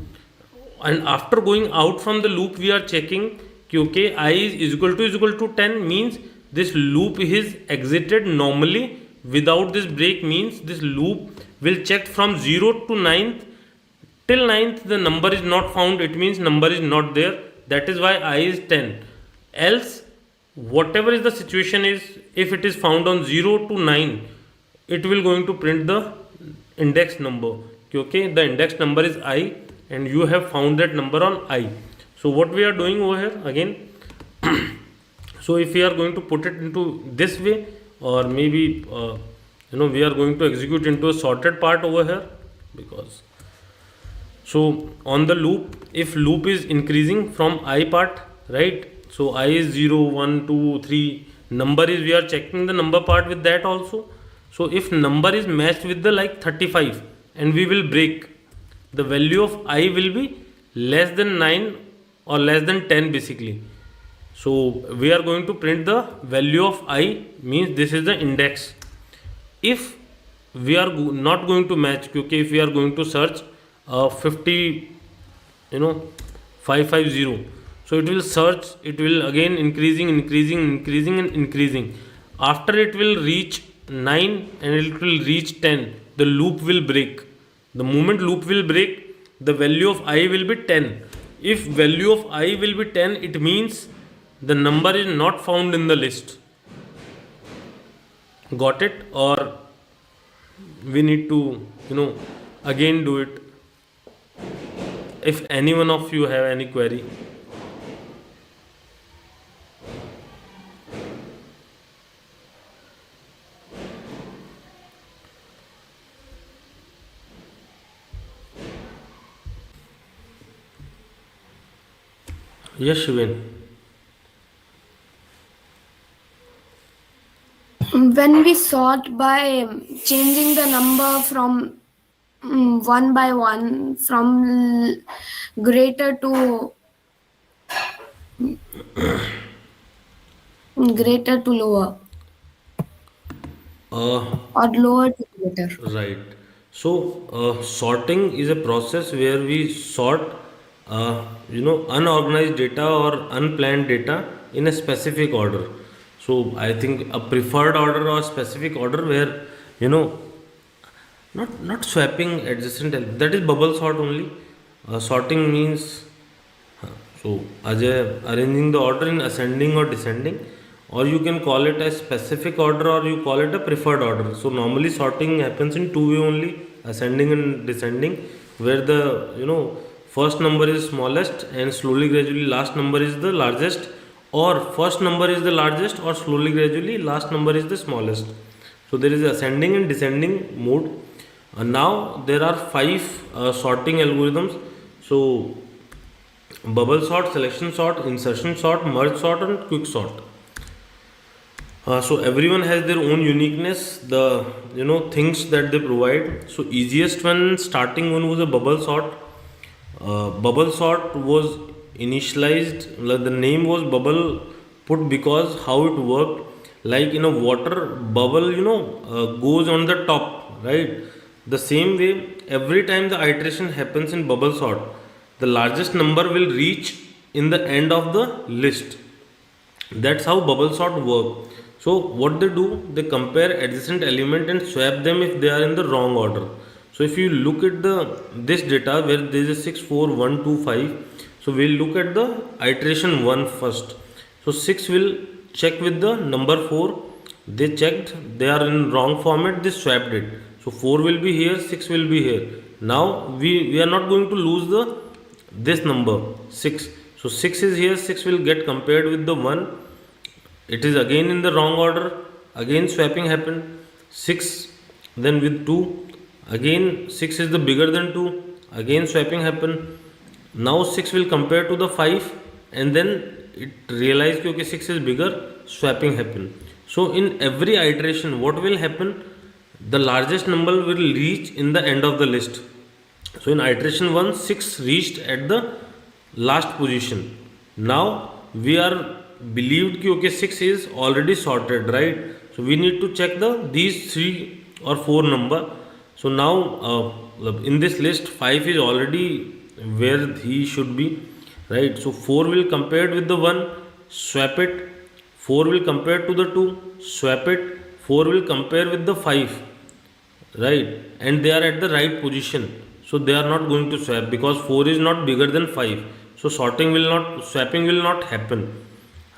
And after going out from the loop, we are checking कि okay, I is equal to 10 means this loop is exited normally without this break, means this loop will check from 0 to 9th. Till 9th the number is not found, it means number is not there. That is why I is 10. Else whatever is the situation is, if it is found on 0 to 9, it will going to print the index number. Okay, the index number is I and you have found that number on I. So what we are doing over here again, so if we are going to put it into this way, or maybe we are going to execute into a sorted part over here, because so on the loop, if loop is increasing from I part, right? So I is 0, 1, 2, 3, number is, we are checking the number part with that also. So if number is matched with the like 35 and we will break, the value of I will be less than 9 or less than 10 basically. So we are going to print the value of I, means this is the index. If we are not going to match, okay, if we are going to search 550, so it will search, it will again increasing and increasing. After it will reach 9 and it will reach 10, the loop will break. The moment loop will break, the value of I will be 10. If value of I will be 10, it means the number is not found in the list. Got it? Or we need to again do it. If any one of you have any query. Yes, Shiven. When we sort by changing the number from one by one, from greater to lower, or lower to greater. Right. So sorting is a process where we sort unorganized data or unplanned data in a specific order. So I think a preferred order or specific order where not swapping adjacent that is bubble sort only. Sorting means so arranging the order in ascending or descending, or you can call it a specific order or you call it a preferred order. So normally sorting happens in two way only, ascending and descending, where the first number is smallest and slowly gradually last number is the largest, or first number is the largest or slowly gradually last number is the smallest. So there is ascending and descending mode. Now there are 5 sorting algorithms. So bubble sort, selection sort, insertion sort, merge sort, and quick sort. So everyone has their own uniqueness, the things that they provide. So easiest one, starting one was a bubble sort. Bubble sort was initialized, like the name was bubble put because how it worked, like in a water bubble goes on the top, right? The same way, every time the iteration happens in bubble sort, the largest number will reach in the end of the list. That's how bubble sort work. So what they do, they compare adjacent element and swap them if they are in the wrong order. So if you look at this data where there is a 6 4 1 2 5, so we'll look at the iteration 1 first. So 6 will check with the number 4. They checked, they are in wrong format, they swapped it. So 4 will be here, 6 will be here. Now we are not going to lose this number 6. So 6 is here, 6 will get compared with the 1. It is again in the wrong order, again swapping happened. 6 then with 2, again 6 is the bigger than 2, again swapping happened. Now 6 will compare to the 5, and then it realized okay 6 is bigger, swapping happened. So in every iteration what will happen, the largest number will reach in the end of the list. So in iteration 1, 6 reached at the last position. Now we are believed कि okay 6 is already sorted, right? So we need to check these 3 or 4 number. So now in this list 5 is already where he should be, right? So 4 will compare with the 1, swap it. 4 will compare to the 2, swap it. 4 will compare with the 5, right? And they are at the right position. So they are not going to swap because 4 is not bigger than 5. So swapping will not happen,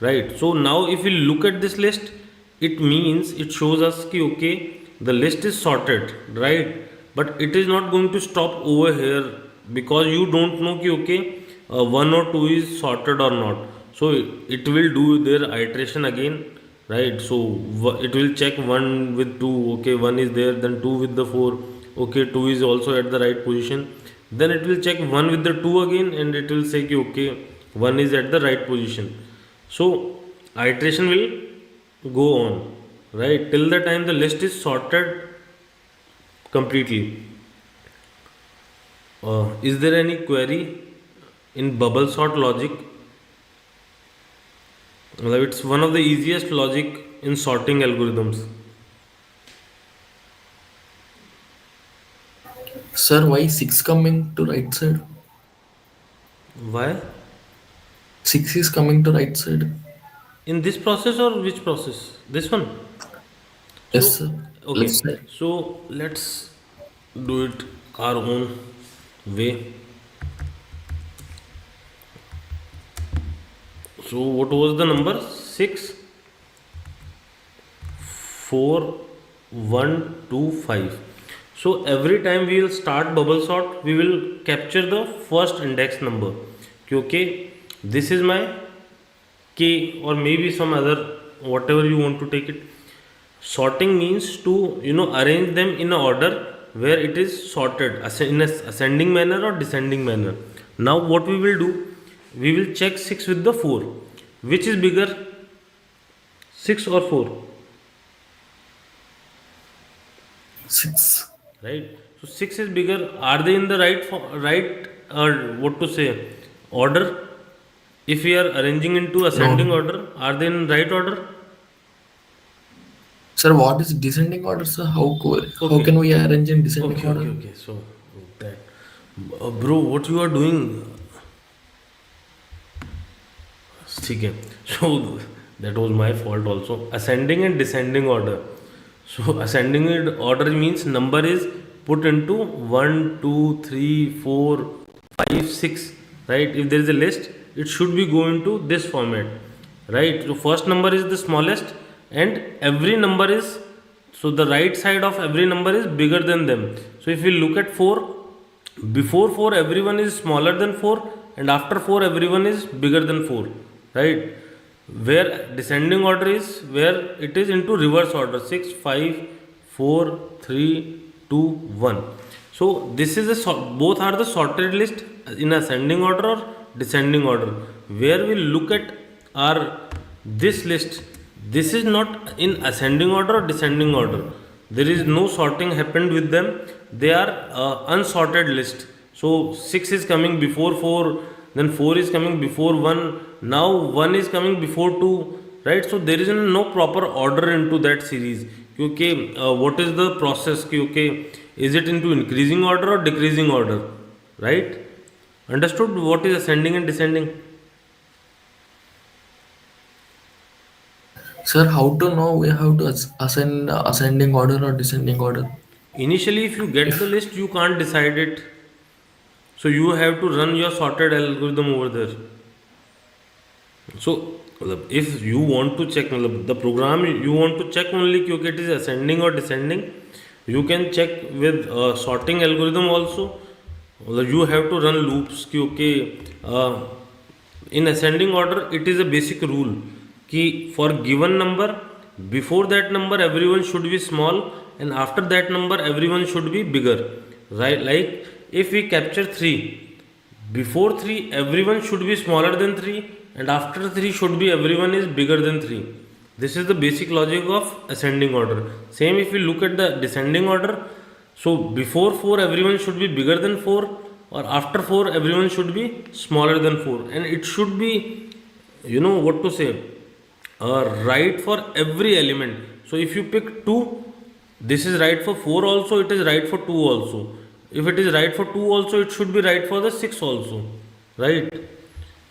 right? So now if we look at this list, it means it shows us कि okay the list is sorted, right? But it is not going to stop over here because you don't know कि okay 1 or 2 is sorted or not. So it will do their iteration again, right? So it will check 1 with 2, okay 1 is there, then 2 with the 4, okay 2 is also at the right position. Then it will check 1 with the 2 again, and it will say कि okay 1 is at the right position. So iteration will go on, right, till the time the list is sorted completely. Is there any query in bubble sort logic? Well, it's one of the easiest logic in sorting algorithms. Sir, why 6 coming to right side? Why? 6 is coming to right side. In this process or which process? This one? Yes, So, sir. okay. Left side. So let's do it our own way. So what was the number? 6 4 1 2 5. So every time we will start bubble sort, we will capture the first index number. Okay, this is my k, or maybe some other, whatever you want to take it. Sorting means to arrange them in a order where it is sorted in a ascending manner or descending manner. Now what we will do, we will check 6 with the 4. Which is bigger, 6 or 4? 6. Right? So 6 is bigger. Are they in the right or what to say order? If we are arranging into ascending order, are they in right order? Sir, what is descending order, sir? How Okay. can we arrange in descending Okay, order? okay, okay. So that, bro, what you are doing? ठीक है. So that was my fault also. Ascending and descending order. So ascending order means number is put into 1, 2, 3, 4, 5, 6. Right? If there is a list, it should be going to this format. Right? So first number is the smallest, and every number is, so the right side of every number is bigger than them. So if we look at 4, before 4 everyone is smaller than 4, and after 4 everyone is bigger than 4, right? Where descending order is where it is into reverse order, 6 5 4, 3, 2, 1. So this is both are the sorted list in ascending order or descending order. Where we look at our this list, this is not in ascending order or descending order. There is no sorting happened with them. They are unsorted list. So 6 is coming before 4, then 4 is coming before 1, now 1 is coming before 2, right? So there is no proper order into that series. Okay, what is the process? Okay, is it into increasing order or decreasing order, right? Understood what is ascending and descending? Sir, how to know we have to ascend ascending order or descending order? Initially, if you get the If list, you can't decide it. So you have to run your sorted algorithm over there. So if you want to check the program, you want to check only कि okay, it is ascending or descending, you can check with sorting algorithm also. You have to run loops कि okay, in ascending order it is a basic rule कि for given number, before that number everyone should be small and after that number everyone should be bigger, right? Like if we capture 3, before 3 everyone should be smaller than 3 and after 3 should be everyone is bigger than 3. This is the basic logic of ascending order. Same if we look at the descending order, so before 4 everyone should be bigger than 4 or after 4 everyone should be smaller than 4, and it should be, you know what to say, right for every element. So if you pick 2, this is right for 4 also, it is right for 2 also. If it is right for 2 also, it should be right for the 6 also, right?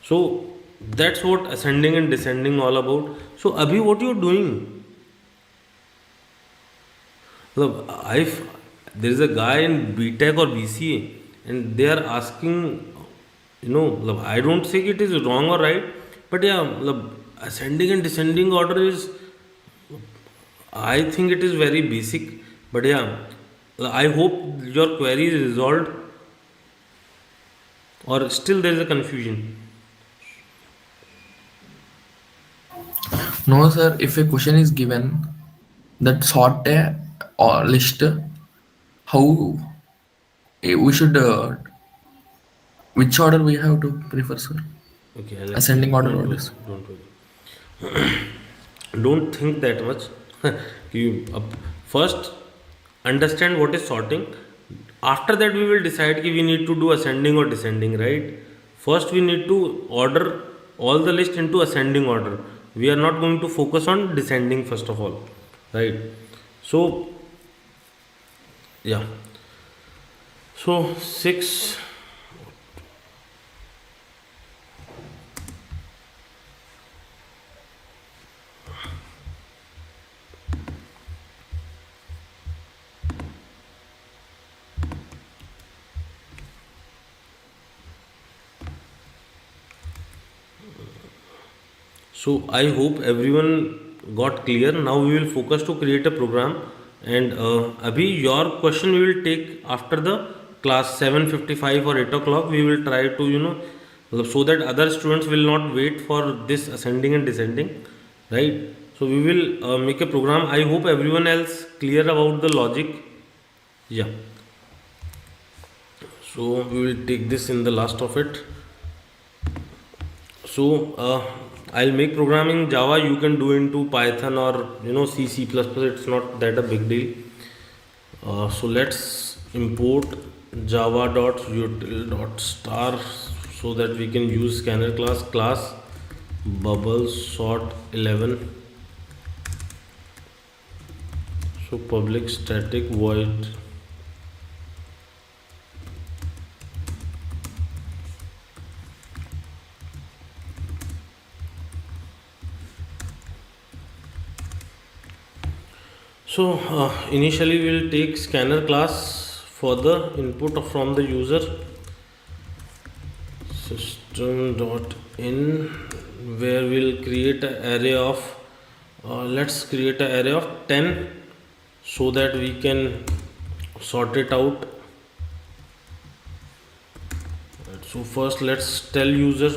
So that's what ascending and descending all about. So Abhi, what you doing? Look, there is a guy in BTech or BCA and they are asking, look, I don't say it is wrong or right, but yeah, look, ascending and descending order is, I think it is very basic, but yeah, I hope your query is resolved or still there is a confusion. no, sir, if a question is given that sort a or list, how we should which order we have to prefer, sir? Okay, I'll explain. Ascending order Don't or worry, descending? don't worry. Don't think that much. you first understand what is sorting. After that, we will decide if we need to do ascending or descending, right? First, we need to order all the list into ascending order. We are not going to focus on descending first of all, right? So, yeah. So, 6. So I hope everyone got clear. Now we will focus to create a program, and Abhi, your question we will take after the class 7:55 or 8 o'clock. We will try to so that other students will not wait for this ascending and descending, right? So we will make a program. I hope everyone else clear about the logic. Yeah. So we will take this in the last of it. So I'll make programming Java. You can do into Python or C, C++. It's not that a big deal. So let's import java.util.star so that we can use scanner class bubble sort 11. So public static void So initially we will take scanner class for the input from the user system.in, where we'll create an array of let's create an array of 10 so that we can sort it out. So first let's tell user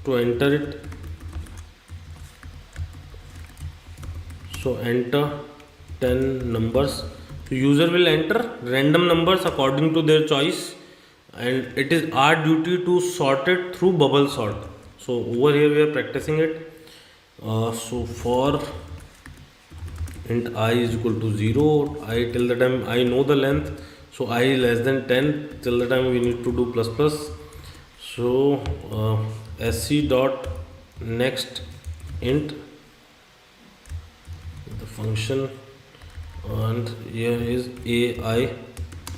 to enter it. So enter 10 numbers. So user will enter random numbers according to their choice, and it is our duty to sort it through bubble sort. So over here we are practicing it. So for int I is equal to 0, I till the time I know the length, so I less than 10, till the time we need to do plus plus. So sc dot next int, the function, and here is ai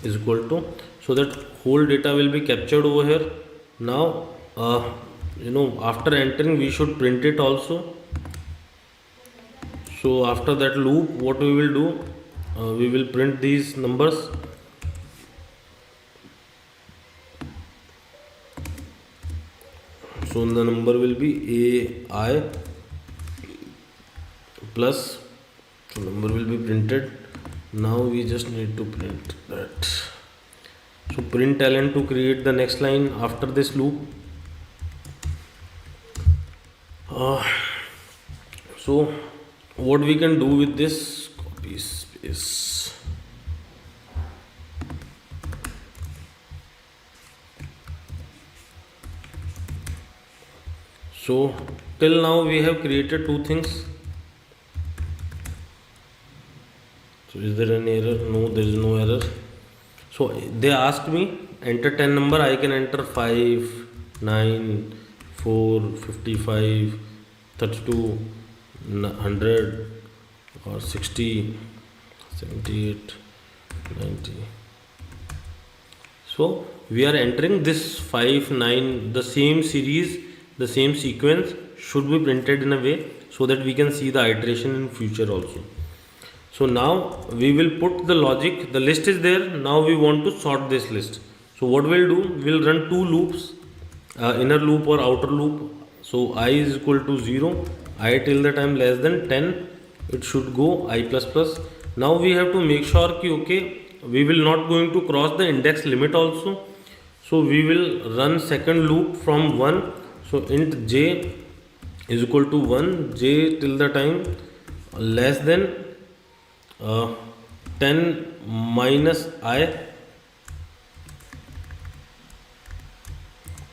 is equal to, so that whole data will be captured over here. Now after entering we should print it also. So after that loop, what we will do, we will print these numbers. So the number will be ai plus, so number will be printed. Now we just need to print that. So print ln to create the next line after this loop. So what we can do with this, copy space. So till now we have created two things. So is there any error? No, there is no error. So they asked me enter 10 number, I can enter 5, 9, 4, 55, 32, 100 or 60, 78, 90. So we are entering this 5, 9, the same series, the same sequence should be printed in a way so that we can see the iteration in future also. So now we will put the logic, the list is there, now we want to sort this list. So what we'll do, we'll run two loops, inner loop or outer loop. So I is equal to 0, I till the time less than 10, it should go I plus plus. Now we have to make sure ki okay, we will not going to cross the index limit also. So we will run second loop from 1. So int j is equal to 1, j till the time less than 10 minus I.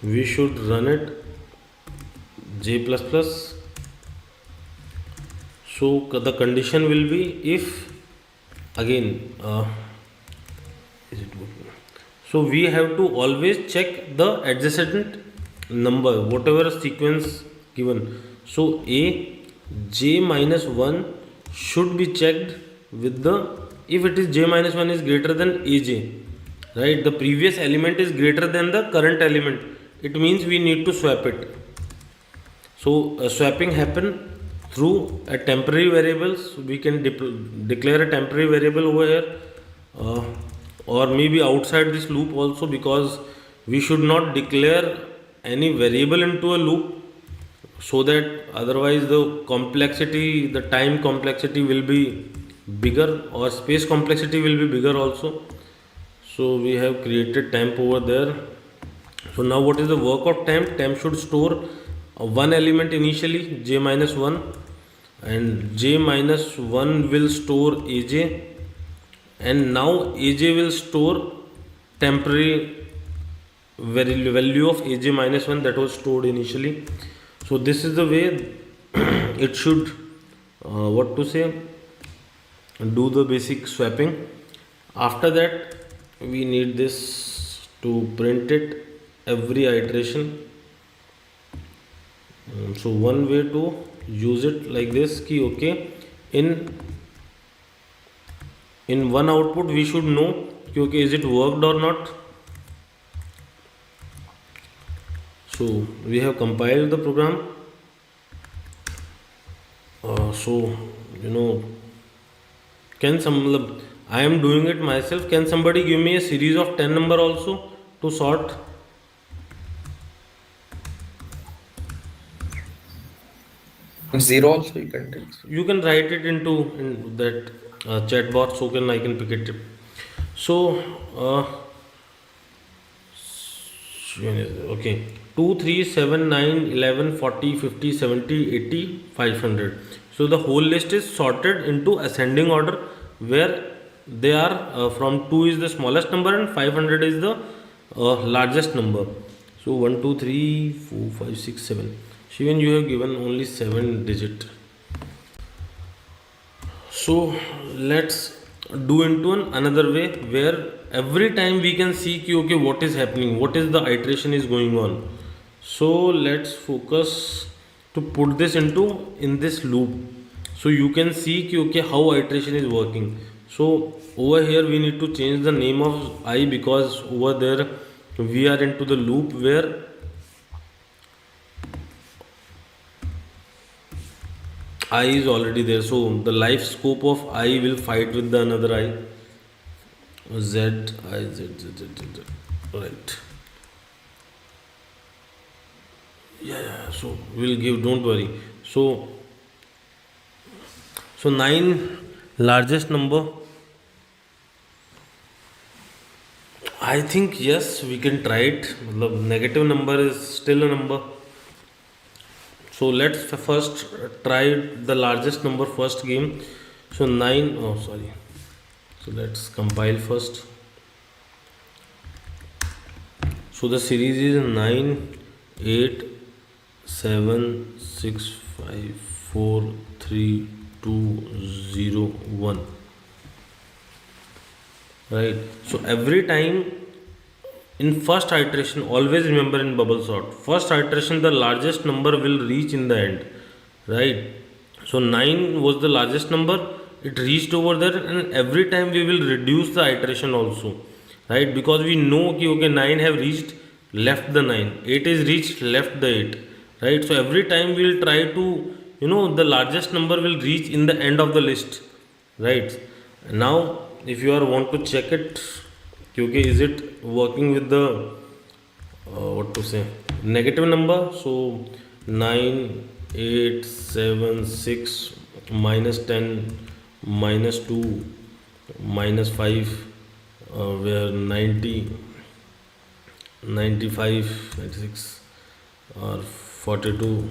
We should run it j plus plus. So the condition will be if again is it working? So we have to always check the adjacent number, whatever sequence given. So a j minus 1 should be checked with the, if it is j minus 1 is greater than aj, right, the previous element is greater than the current element, it means we need to swap it. So swapping happen through a temporary variables. We can declare a temporary variable over here, or maybe outside this loop also, because we should not declare any variable into a loop, so that otherwise the complexity, the time complexity will be bigger, or space complexity will be bigger also. So we have created temp over there. So now what is the work of temp? Temp should store one element initially, j minus 1, and j minus 1 will store aj, and now aj will store temporary value of aj minus 1 that was stored initially. So this is the way it should do the basic swapping. After that we need this to print it every iteration. So one way to use it like this ki okay, in one output we should know ki okay, is it worked or not. So we have compiled the program. So I am doing it myself. Can somebody give me a series of 10 number also to sort? Zero also you can take. You can write it in that chat box, so I can pick it. So okay, 2, 3, 7, 9, 11, 40, 50, 70, 80, 500. So the whole list is sorted into ascending order, where they are from 2 is the smallest number and 500 is the largest number. So 1 2 3 4 5 6 7. Shivan, you have given only 7 digit. So let's do into another way where every time we can see ki, okay, what is happening, what is the iteration is going on. So let's focus to put this into in this loop, so you can see ki, okay, how iteration is working. So over here we need to change the name of I, because over there we are into the loop where I is already there. So the life scope of I will fight with the another I. Z I Z Z Z Z, Z. Right. Yeah. So we'll give. Don't worry. So 9 largest number. I think yes, we can try it. मतलब negative number is still a number. So let's first try the largest number first game. So 9. Oh, sorry. So let's compile first. So the series is 9, 8, 7, 6, 5, 4, 3, 2, 0, 1. Right. So every time in first iteration, always remember in bubble sort, first iteration the largest number will reach in the end. Right. So 9 was the largest number, it reached over there, and every time we will reduce the iteration also. Right, because we know कि okay 9 have reached, left the 9, 8 is reached, left the 8. Right, so every time we will try to, the largest number will reach in the end of the list. Right, now if you are want to check it, okay, is it working with the what to say, negative number. So 9, 8, 7, 6, minus 10, minus 2, minus 5, where 90, 95, 96 or 42.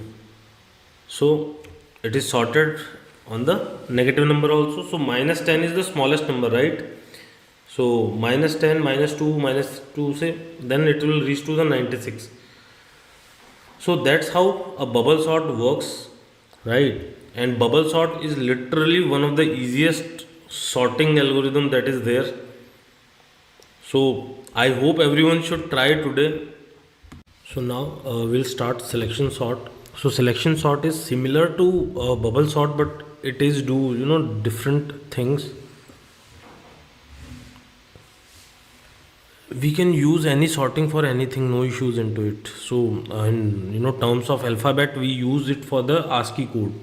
So it is sorted on the negative number also. So minus 10 is the smallest number, right? So minus 10, minus 2 say, then it will reach to the 96. So that's how a bubble sort works, right? And bubble sort is literally one of the easiest sorting algorithm that is there. So I hope everyone should try today. So now we'll start selection sort. So selection sort is similar to bubble sort, but it is do different things. We can use any sorting for anything, no issues into it. So in terms of alphabet, we use it for the ASCII code.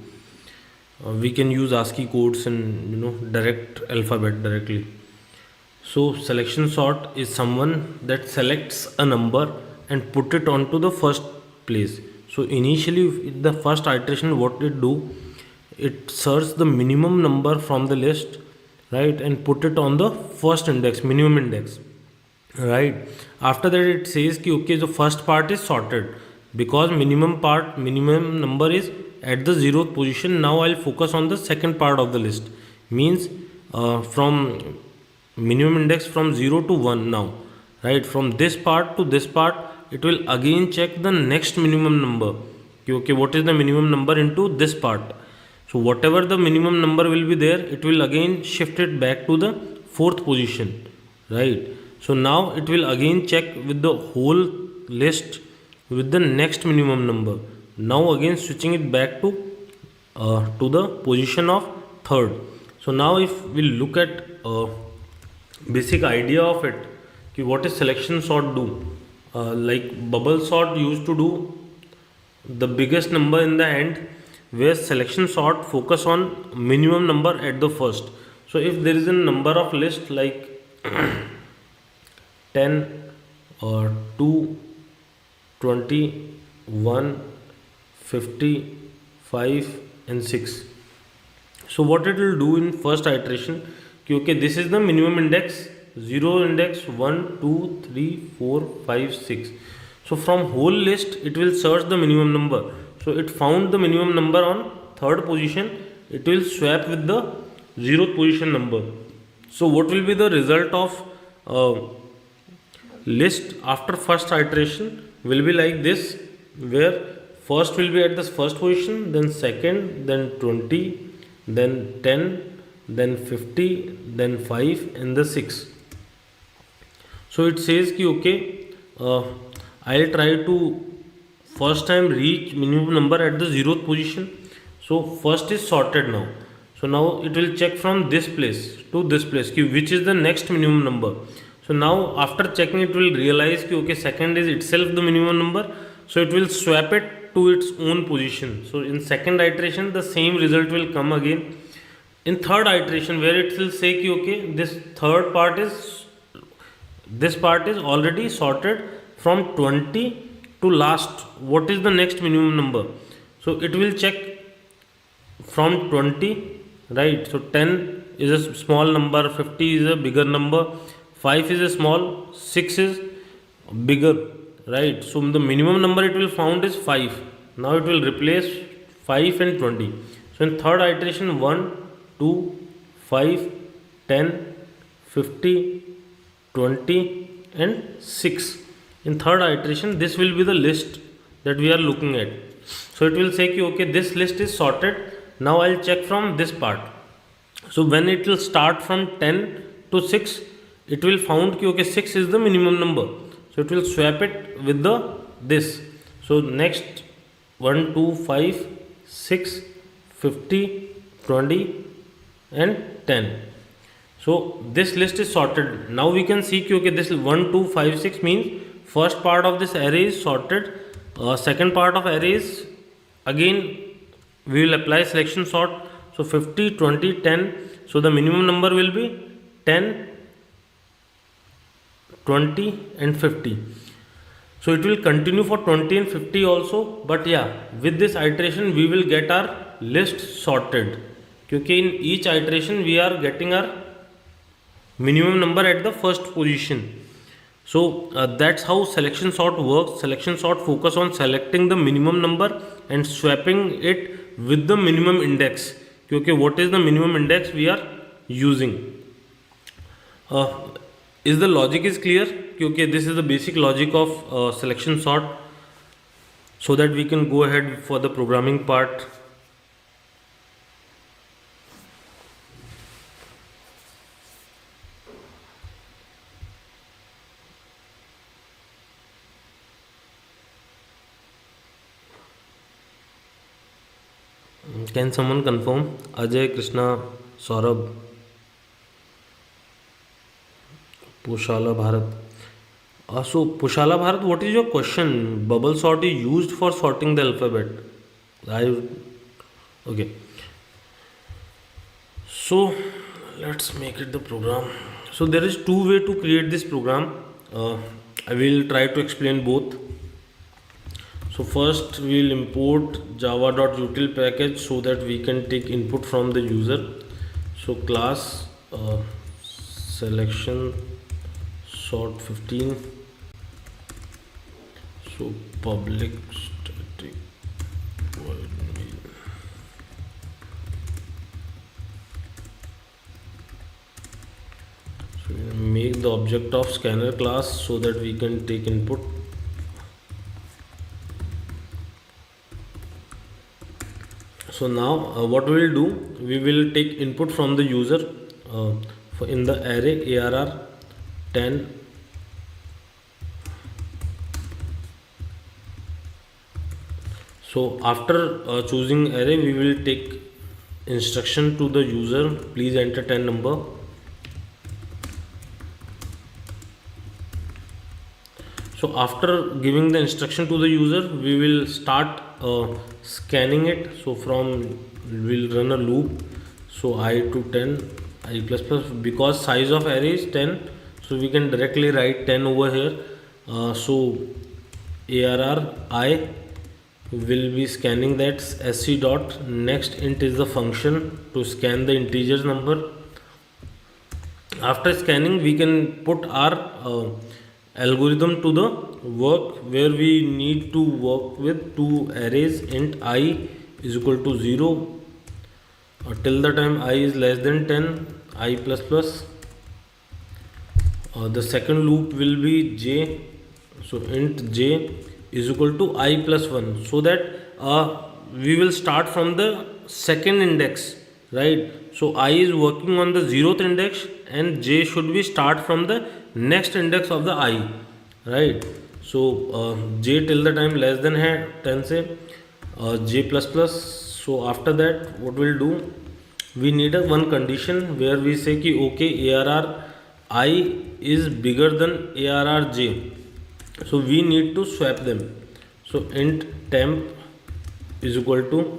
We can use ASCII codes in direct alphabet directly. So selection sort is someone that selects a number and put it onto the first place. So initially the first iteration, what it do, it searches the minimum number from the list, right, and put it on the first index, minimum index, right. After that it says ki, okay, the first part is sorted because minimum number is at the 0th position. Now I'll focus on the second part of the list, means from minimum index from 0 to 1 now, right. From this part to this part, it will again check the next minimum number. Okay, what is the minimum number into this part? So whatever the minimum number will be there, it will again shift it back to the 4th position, right. So now it will again check with the whole list with the next minimum number. Now again switching it back to the position of 3rd. So now if we look at basic idea of it, कि what is selection sort do? Like bubble sort used to do the biggest number in the end, where selection sort focus on minimum number at the first. So if there is a number of list like 10 or 2, 20, 1, 50, 5 and 6. So what it will do in first iteration, okay, this is the minimum index, 0 index 1, 2, 3, 4, 5, 6. So from whole list it will search the minimum number. So it found the minimum number on 3rd position, it will swap with the 0th position number, So what will be the result of list after first iteration will be like this, where first will be at the first position, then second, then 20, then 10, then 50, then 5 and the 6. So it says ki okay, I'll try to first time reach minimum number at the 0th position. So first is sorted now. So now it will check from this place to this place ki which is the next minimum number. So now after checking it will realize ki okay, second is itself the minimum number. So it will swap it to its own position. So in second iteration the same result will come again. In third iteration where it will say ki okay, this part is already sorted from 20 to last, what is the next minimum number. So it will check from 20, right? So 10 is a small number, 50 is a bigger number, 5 is a small, 6 is bigger, right? So the minimum number it will found is 5. Now it will replace 5 and 20. So in third iteration 1, 2, 5, 10, 50, 20 and 6. In third iteration this will be the list that we are looking at. So it will say ki okay, this list is sorted. Now I'll check from this part. So when it will start from 10 to 6, it will found ki okay, 6 is the minimum number. So it will swap it with the this. So next 1, 2, 5, 6, 50, 20 and 10. So this list is sorted. Now we can see ki okay, this 1, 2, 5, 6 means first part of this array is sorted. Second part of array is again we will apply selection sort. So 50, 20, 10. So the minimum number will be 10, 20 and 50. So it will continue for 20 and 50 also. But yeah, with this iteration we will get our list sorted. Because in each iteration we are getting our minimum number at the first position. So that's how selection sort works. Selection sort focus on selecting the minimum number and swapping it with the minimum index. Okay, what is the minimum index we are using? Is the logic is clear? Okay, this is the basic logic of selection sort, so that we can go ahead for the programming part. Can someone confirm? Ajay, Krishna, Saurabh, Pushala Bharat. So Pushala Bharat, what is your question? Bubble sort is used for sorting the alphabet. Okay. So let's make it the program. So there is two way to create this program. I will try to explain both. So first we will import java.util package so that we can take input from the user. So class selection sort 15. So public static void main. So we will make the object of scanner class so that we can take input. So now what we will do, we will take input from the user in the array ARR 10. So after choosing array, we will take instruction to the user, please enter 10 number. So after giving the instruction to the user, we will start scanning it. So from we'll run a loop. So I to 10, I plus plus, because size of array is 10, so we can directly write 10 over here. So ARR I will be scanning that sc dot next int is the function to scan the integers number. After scanning, we can put our algorithm to the work, where we need to work with two arrays int I is equal to 0 till the time I is less than 10, I plus plus The second loop will be j, so int j is equal to I plus 1, so that we will start from the second index, right? So I is working on the 0th index and j should be start from the next index of the I, right? So j till the time less than 10 say j plus plus. So after that what we'll do, we need a one condition where we say कि okay arr I is bigger than arr j, so we need to swap them. So int temp is equal to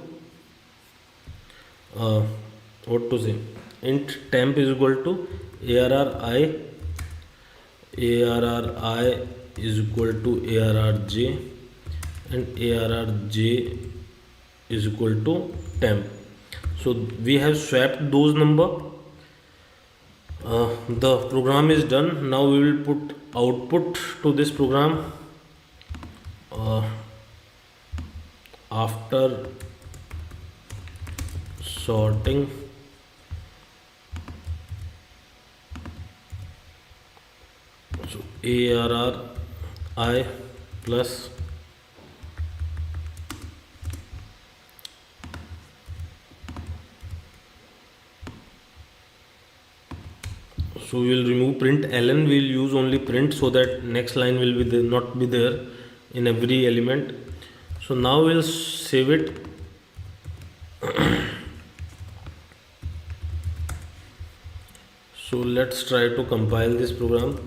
what to say, int temp is equal to arr I is equal to arr j and arr j is equal to temp. So we have swapped those number. The program is done. Now we will put output to this program after sorting. So arr I plus so we will remove print ln, we will use only print so that next line will be there, not be there in every element. So now we will save it. So let's try to compile this program.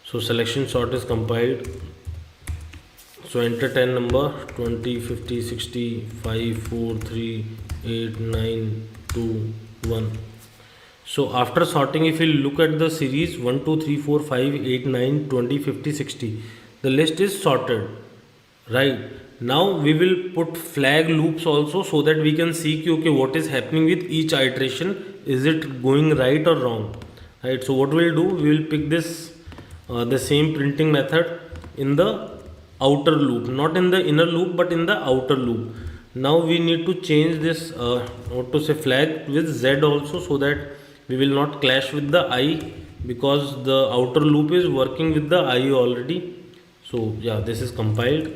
So selection sort is compiled. So enter 10 number 20, 50, 60, 5, 4, 3, 8, 9, 2, 1. So after sorting, if you look at the series 1, 2, 3, 4, 5, 8, 9, 20, 50, 60, the list is sorted, right? Now we will put flag loops also so that we can see okay, what is happening with each iteration. Is it going right or wrong, right? So what we'll do, we will pick this the same printing method in the outer loop, not in the inner loop but in the outer loop. Now we need to change this what to say flag with z also, so that we will not clash with the I, because the outer loop is working with the I already. So yeah, this is compiled.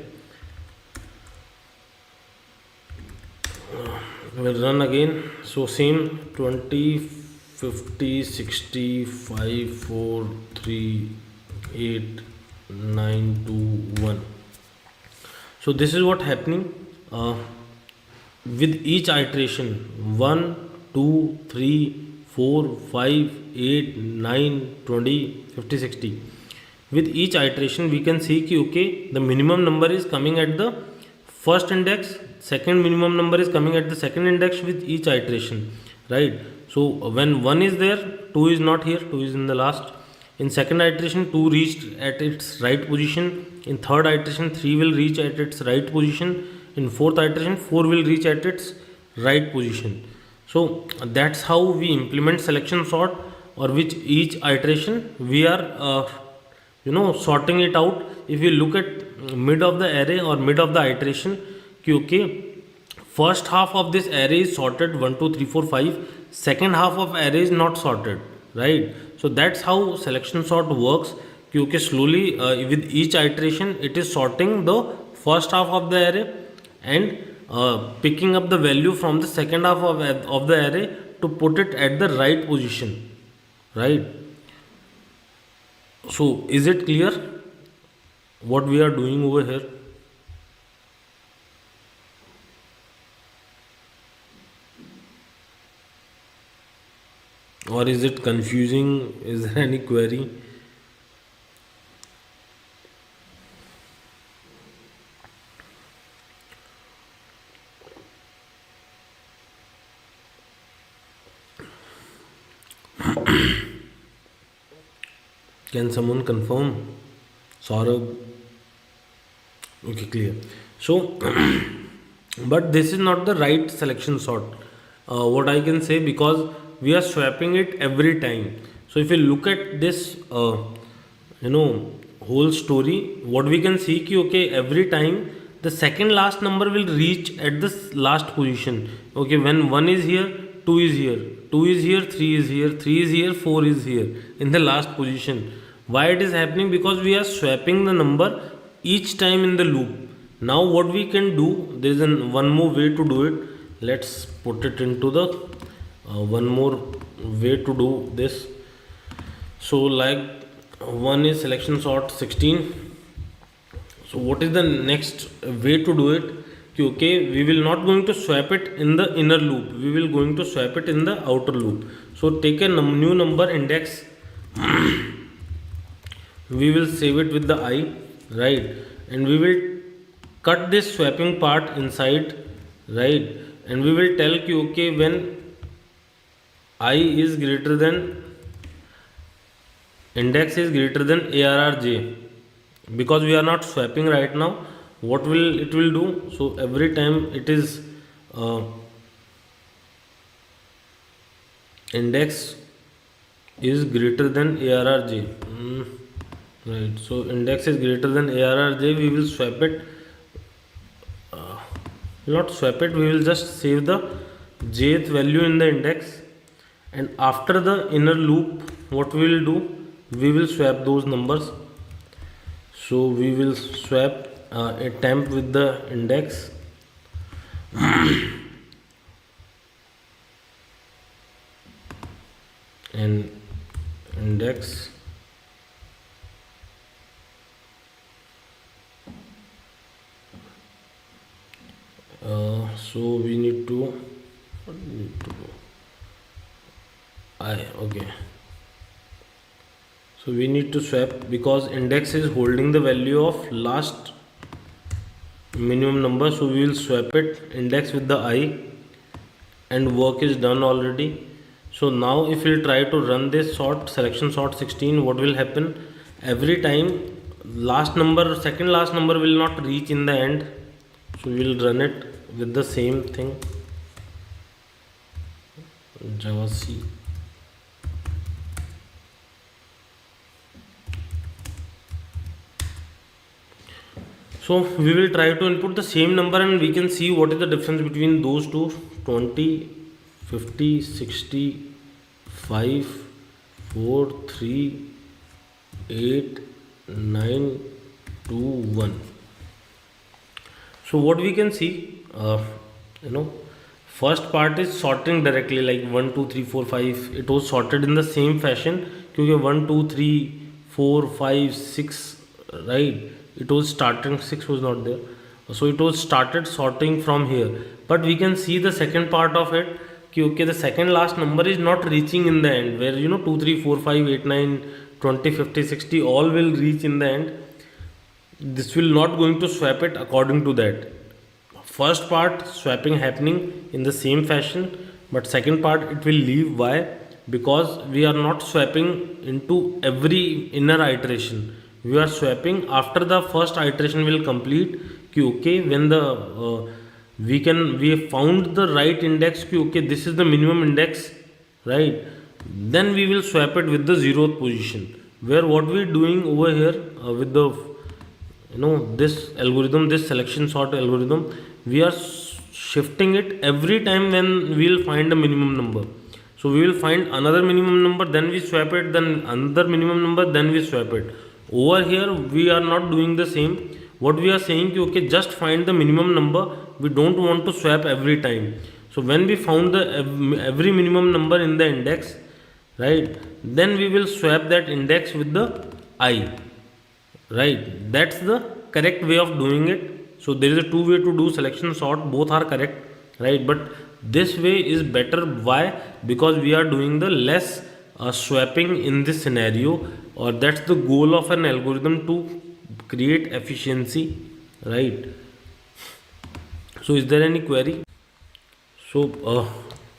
We'll run again. So same 20, 50, 60, 5, 4, 3, 8, 9, 2, 1. So this is what happening with each iteration 1, 2, 3, 4, 5, 8, 9, 20, 50, 60. With each iteration we can see कि okay, the minimum number is coming at the first index, second minimum number is coming at the second index with each iteration, right? So when 1 is there, 2 is not here, 2 is in the last. In second iteration 2 reached at its right position. In third iteration 3 will reach at its right position. In fourth iteration 4 will reach at its right position. So that's how we implement selection sort, or which each iteration we are sorting it out. If you look at mid of the array or mid of the iteration, okay, first half of this array is sorted 1, 2, 3, 4, 5. Second half of array is not sorted, right? So that's how selection sort works. Okay, slowly with each iteration it is sorting the first half of the array and picking up the value from the second half of the array to put it at the right position, right? So is it clear what we are doing over here? Or is it confusing? Is there any query? Can someone confirm? Saurabh? Okay, clear. So, but this is not the right selection sort. What I can say, because we are swapping it every time. So if you look at this, whole story, what we can see कि okay, every time the second last number will reach at the last position. Okay, when 1 is here, 2 is here, 2 is here, 3 is here, 3 is here, 4 is here in the last position. Why it is happening? Because we are swapping the number each time in the loop. Now what we can do, there is one more way to do it. Let's put it into the one more way to do this. So like one is selection sort 16. So what is the next way to do it? Okay, we will not going to swap it in the inner loop, we will going to swap it in the outer loop. So take a new number index, we will save it with the I, right, and we will cut this swapping part inside, right, and we will tell कि okay, when I is greater than, index is greater than arrj, because we are not swapping right now, what will it will do? So every time it is index is greater than arrj, right, so index is greater than arrj, we will swap it, not swap it, we will just save the jth value in the index, and after the inner loop what we will do, we will swap those numbers. So we will swap a temp with the index and index so we need to, what we need to do, okay, so we need to swap because index is holding the value of last minimum number, so we will swap it index with the I, and work is done already. So now if we try to run this sort selection sort 16, what will happen? Every time last number, second last number will not reach in the end, so we will run it with the same thing, Java C. So we will try to input the same number and we can see what is the difference between those two, 20, 50, 60, 5, 4, 3, 8, 9, 2, 1. So what we can see, first part is sorting directly, like 1, 2, 3, 4, 5. It was sorted in the same fashion, because 1, 2, 3, 4, 5, 6, right? It was starting, 6 was not there, so it was started sorting from here. But we can see the second part of it, okay, the second last number is not reaching in the end, where 2, 3, 4, 5, 8, 9, 20, 50, 60 all will reach in the end. This will not going to swap it according to that. First part swapping happening in the same fashion, but second part it will leave. Why? Because we are not swapping into every inner iteration, we are swapping after the first iteration will complete, okay, when the we have found the right index, okay, this is the minimum index, right, then we will swap it with the 0th position, where what we are doing over here with the this algorithm, this selection sort algorithm, we are shifting it every time when we will find a minimum number. So we will find another minimum number, then we swap it, then another minimum number, then we swap it. Over here we are not doing the same. What we are saying, okay, just find the minimum number, we don't want to swap every time. So when we found the every minimum number in the index, right, then we will swap that index with the I, right, that's the correct way of doing it. So there is a two way to do selection sort, both are correct, right, but this way is better. Why? Because we are doing the less swapping in this scenario, or that's the goal of an algorithm, to create efficiency, right? So is there any query? So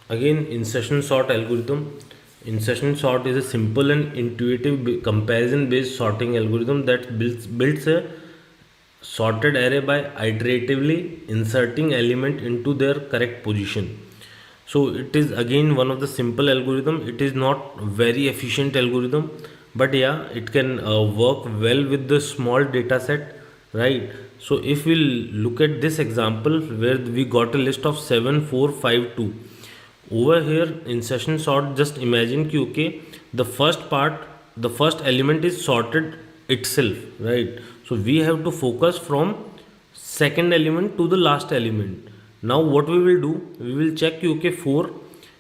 again, insertion sort algorithm. Insertion sort is a simple and intuitive comparison based sorting algorithm that builds a sorted array by iteratively inserting element into their correct position. So it is again one of the simple algorithm. It is not very efficient algorithm, but yeah, it can work well with the small data set, right? So if we look at this example where we got a list of 7, 4, 5, 2. over here insertion sort, just imagine कि okay, the first part, the first element is sorted itself, right? So we have to focus from second element to the last element. Now what we will do, we will check कि okay 4,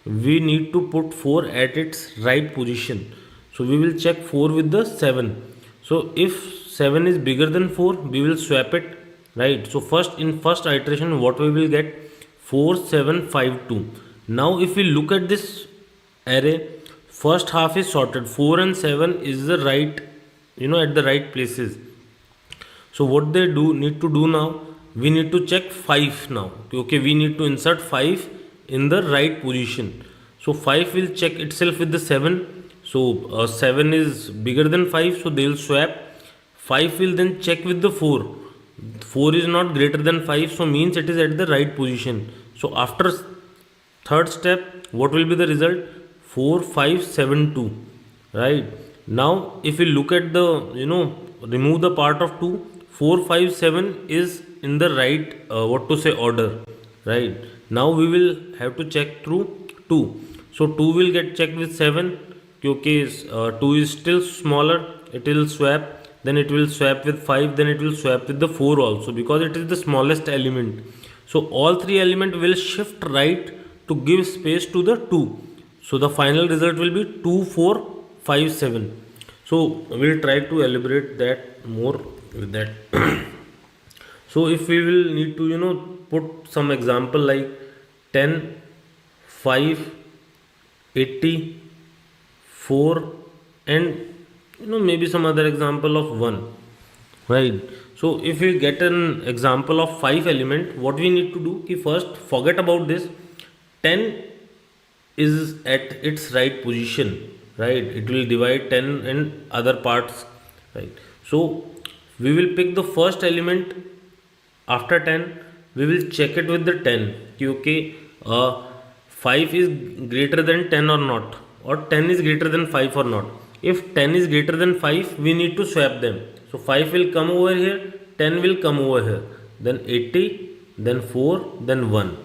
we need to put 4 at its right position. So we will check 4 with the 7. So if 7 is bigger than 4, we will swap it, right? So first, in first iteration, what we will get, 4 7 5 2. Now if we look at this array, first half is sorted, 4 and 7 is the right, at the right places. So what they do need to do now, we need to check 5 now. Okay, we need to insert 5 in the right position. So 5 will check itself with the 7. So 7 is bigger than 5, so they will swap. 5 will then check with the 4. 4 is not greater than 5, so means it is at the right position. So after third step, what will be the result? 4 5 7 2, right? Now if we look at the, remove the part of 2, 4 5 7 is in the right, what to say, order, right? Now we will have to check through 2. So 2 will get checked with 7. Okay, 2 is still smaller, it will swap, then it will swap with 5, then it will swap with the 4 also, because it is the smallest element. So all 3 elements will shift right to give space to the 2. So the final result will be 2 4 5 7. So we'll try to elaborate that more with that. So if we will need to put some example like 10 5 80 4 and maybe some other example of 1, right? So if we get an example of 5 element, what we need to do, ki first forget about this. 10 is at its right position, right? It will divide 10 and other parts, right? So we will pick the first element after 10. We will check it with the 10 कि okay, 5 is greater than 10 or not, or 10 is greater than 5 or not. If 10 is greater than 5, we need to swap them. So 5 will come over here, 10 will come over here, then 80, then 4, then 1.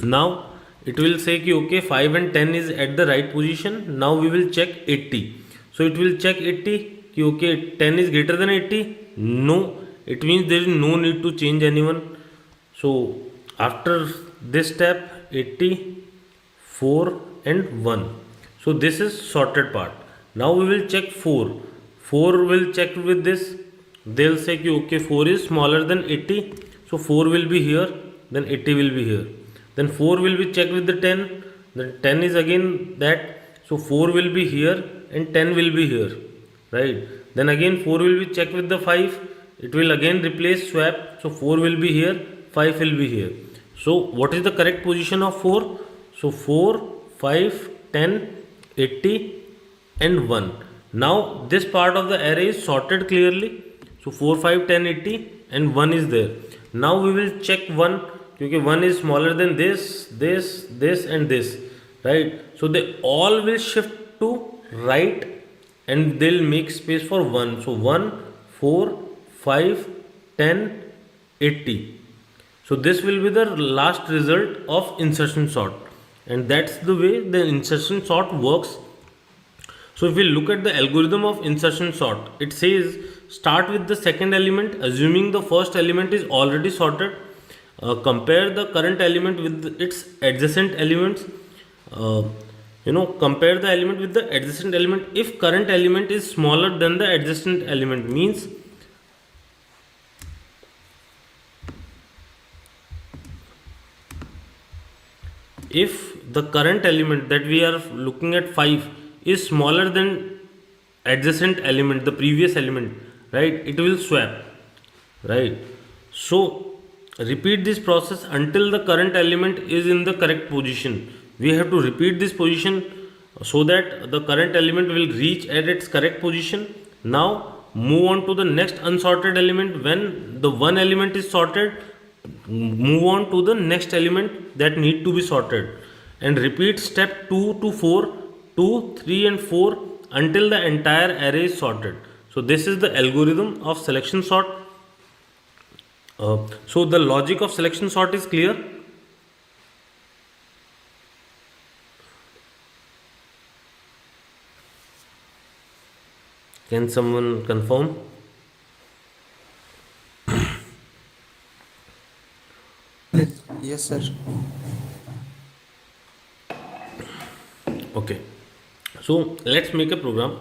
Now it will say कि okay, 5 and 10 is at the right position. Now we will check 80. So it will check 80 कि okay, 10 is greater than 80. No, it means there is no need to change anyone. So after this step, 80, 4 and 1. So this is sorted part. Now we will check 4. 4 will check with this. They'll say कि okay, 4 is smaller than 80. So 4 will be here, then 80 will be here. Then 4 will be checked with the 10. Then 10 is again that. So 4 will be here and 10 will be here, right? Then again 4 will be checked with the 5. It will again replace, swap. So 4 will be here, 5 will be here. So what is the correct position of 4? So 4, 5, 10, 80 and 1. Now this part of the array is sorted clearly. So 4, 5, 10, 80 and 1 is there. Now we will check 1, because 1 is smaller than this and this, right? So they all will shift to right and they'll make space for 1. So 1, 4, 5, 10, 80. So this will be the last result of insertion sort, and that's the way the insertion sort works. So if we look at the algorithm of insertion sort, it says start with the second element, assuming the first element is already sorted. Compare the current element with its adjacent elements. Compare the element with the adjacent element. If current element is smaller than the adjacent element, means if the current element that we are looking at 5 is smaller than adjacent element, the previous element, right, it will swap, right? So repeat this process until the current element is in the correct position. We have to repeat this position so that the current element will reach at its correct position. Now move on to the next unsorted element. When the one element is sorted, move on to the next element that need to be sorted, and repeat step 2 to 4, 2, 3 and 4 until the entire array is sorted. So this is the algorithm of selection sort. So the logic of selection sort is clear. Can someone confirm? Yes, sir. Okay. So let's make a program.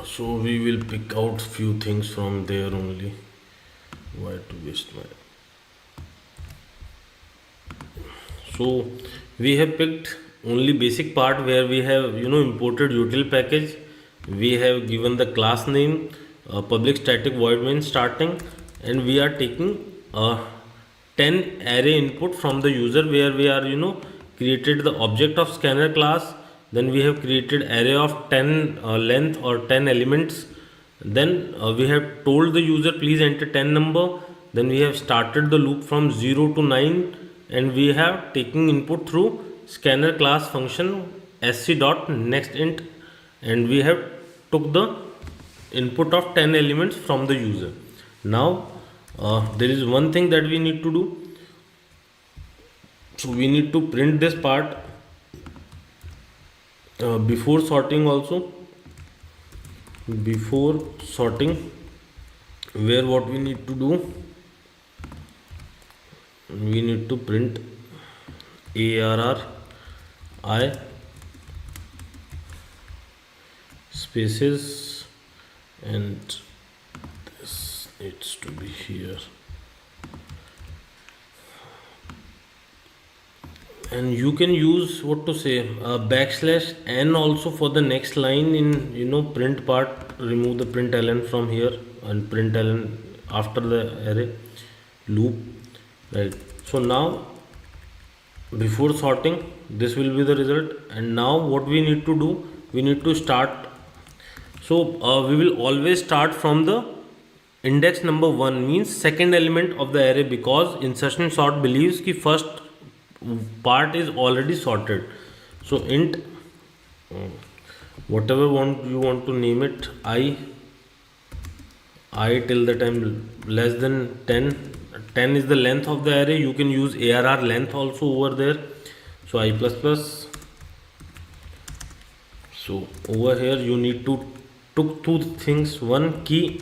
So we will pick out few things from there only. Why to waste my. So we have picked only basic part where we have imported util package. We have given the class name, public static void main starting, and we are taking 10 array input from the user where we are created the object of scanner class. Then we have created array of 10 length or 10 elements. Then we have told the user please enter 10 number. Then we have started the loop from 0 to 9, and we have taken input through scanner class function sc dot next int, and we have took the input of 10 elements from the user. Now there is one thing that we need to do. So we need to print this part before sorting also. Before sorting, where what we need to do, we need to print arr I spaces, and this needs to be here, and you can use what to say backslash n also for the next line in print part. Remove the println from here and println after the array loop, right? So now before sorting, this will be the result. And now what we need to do, we need to start. So we will always start from the index number 1, means second element of the array, because insertion sort believes ki first part is already sorted. So int whatever you want to name it, I till the time less than 10 is the length of the array. You can use arr length also over there. So I plus plus. So over here you need to took two things. One, key.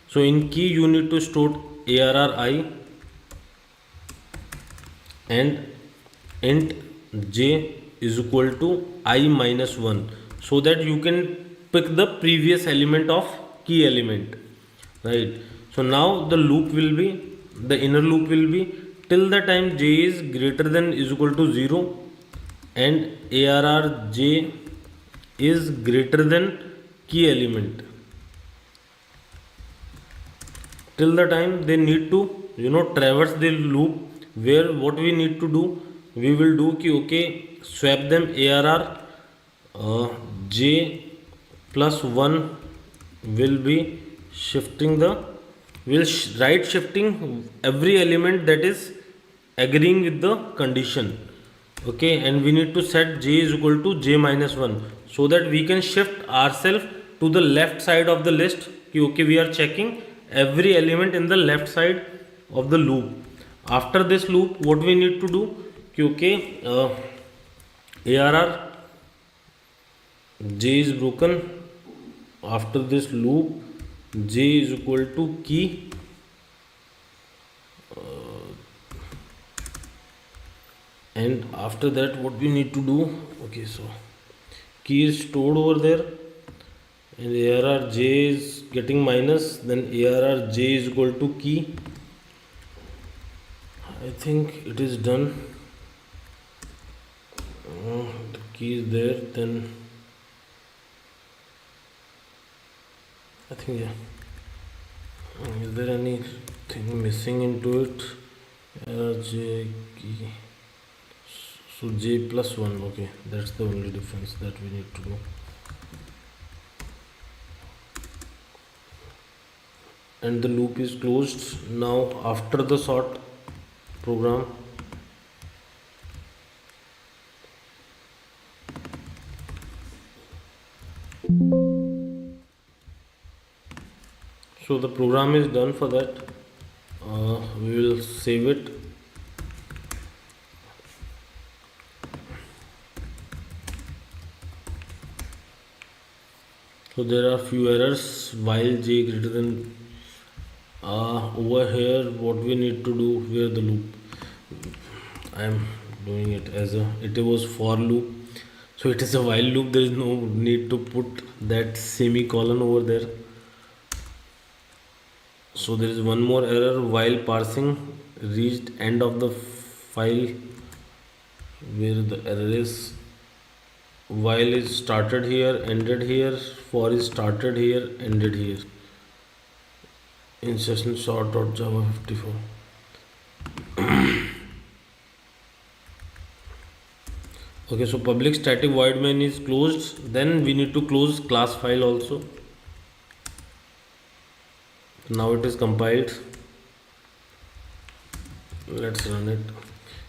So in key you need to store arr I and int j is equal to I minus 1, so that you can pick the previous element of key element, right? So now the loop will be, the inner loop will be till the time j is greater than is equal to 0 and arr j is greater than key element. Till the time they need to traverse the loop, where what we need to do, we will do ki okay, swap them arr j plus 1 will be shifting the, right shifting every element that is agreeing with the condition, okay? And we need to set j is equal to j minus 1, so that we can shift ourselves to the left side of the list ki okay, we are checking every element in the left side of the loop. After this loop, what we need to do ki okay, arr j is broken. After this loop, j is equal to key and after that what we need to do, okay, so key is stored over there and arr j is getting minus, then arr j is equal to key. I think it is done. The key is there, then I think, yeah. Is there anything missing into it? J key. So j plus 1, okay, that's the only difference that we need to do. And the loop is closed. Now after the sort program, so the program is done for that. We will will save it. So there are few errors while j greater than over here. What we need to do, where the loop, I am doing it as a, it was for loop, so it is a while loop. There is no need to put that semicolon over there. So there is one more error, while parsing reached end of the file, where the error is, while is started here, ended here, for is started here, ended here. Insertion sort.java 54. Okay, so public static void main is closed. Then we need to close class file also. Now it is compiled. Let's run it.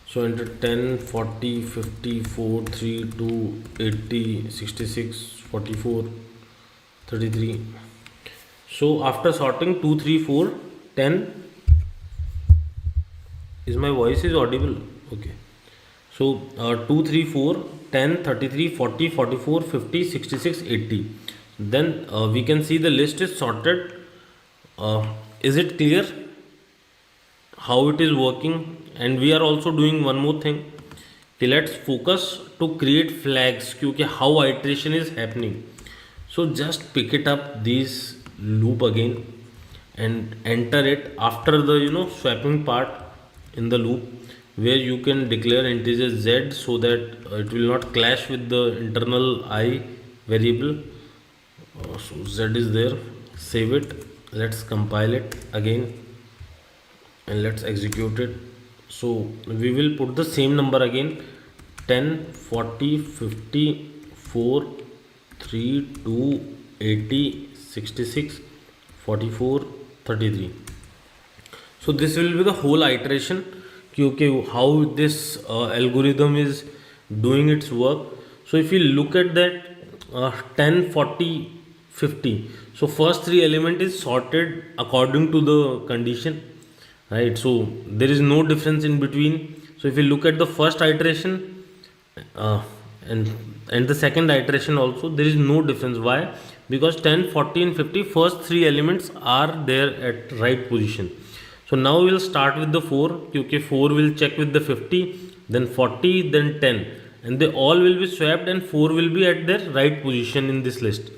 So enter 10, 40, 50, 4, 3, 2, 80, 66, 44, 33. So after sorting 2, 3, 4, 10, is my voice is audible? Okay. So 2, 3, 4, 10, 33, 40, 44, 50, 66, 80. Then we can see the list is sorted. Is it clear how it is working? And we are also doing one more thing. Okay, let's focus to create flags क्योंकि how iteration is happening. So just pick it up this loop again and enter it after the swapping part in the loop, where you can declare integer z so that it will not clash with the internal I variable. So z is there. Save it. Let's compile it again and let's execute it. So we will put the same number again, 10, 40, 50, 4, 3, 2, 80, 66, 44, 33. So this will be the whole iteration. Okay, how this algorithm is doing its work. So if you look at that 10, 40, 50. So first three element is sorted according to the condition, right? So there is no difference in between. So if you look at the first iteration and the second iteration also, there is no difference. Why? Because 10, 40 and 50 first three elements are there at right position. So now we will start with the 4. Okay, 4 will check with the 50, then 40, then 10, and they all will be swapped and 4 will be at their right position in this list.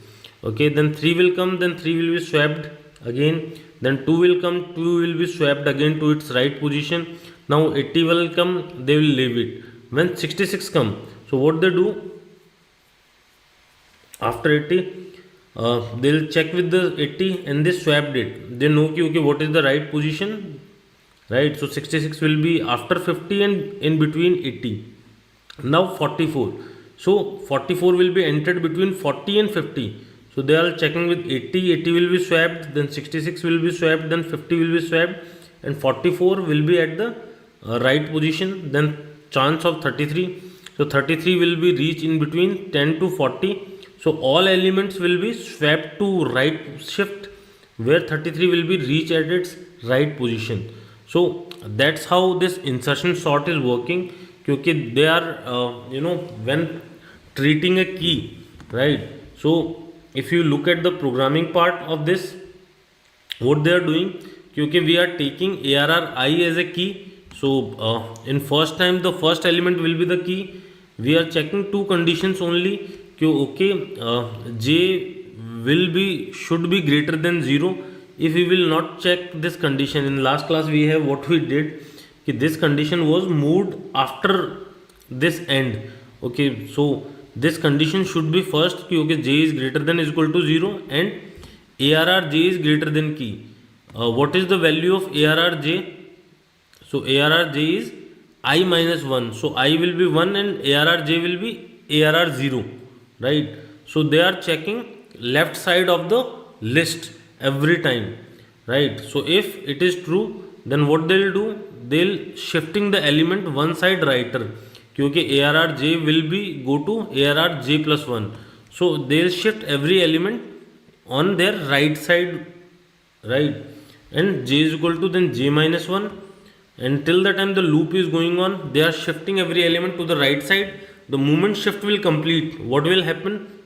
Okay, then 3 will come, then 3 will be swapped again, then 2 will come, 2 will be swapped again to its right position. Now 80 will come, they will leave it. When 66 come, so what they do after 80, they will check with the 80 and they swapped it. They know okay, what is the right position, right? So 66 will be after 50 and in between 80. Now 44. So 44 will be entered between 40 and 50. So they are checking with 80, 80 will be swapped, then 66 will be swapped, then 50 will be swapped, and 44 will be at the right position, then chance of 33. So 33 will be reached in between 10 to 40. So all elements will be swapped to right shift, where 33 will be reached at its right position. So that's how this insertion sort is working. Because they are when treating a key, right? So if you look at the programming part of this, what they are doing, because we are taking ARR I as a key. So in first time the first element will be the key. We are checking two conditions only. Okay, j should be greater than 0. If we will not check this condition, in last class we have what we did, this condition was moved after this end. Okay, so this condition should be first, okay, j is greater than is equal to 0 and ARR j is greater than key. What is the value of ARR j? So ARR j is I minus 1. So I will be 1 and ARR j will be ARR 0, right? So they are checking left side of the list every time, right? So if it is true, then what they will do, they'll shifting the element one side righter. Because ARR j will be go to ARR j plus 1. So they'll shift every element on their right side, right? And j is equal to then j minus 1. and till the time the loop is going on, they are shifting every element to the right side. The moment shift will complete, what will happen?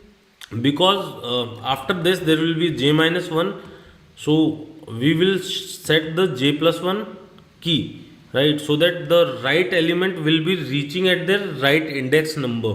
Because after this there will be j minus 1, so we will set the j plus 1 key, right, so that the right element will be reaching at their right index number,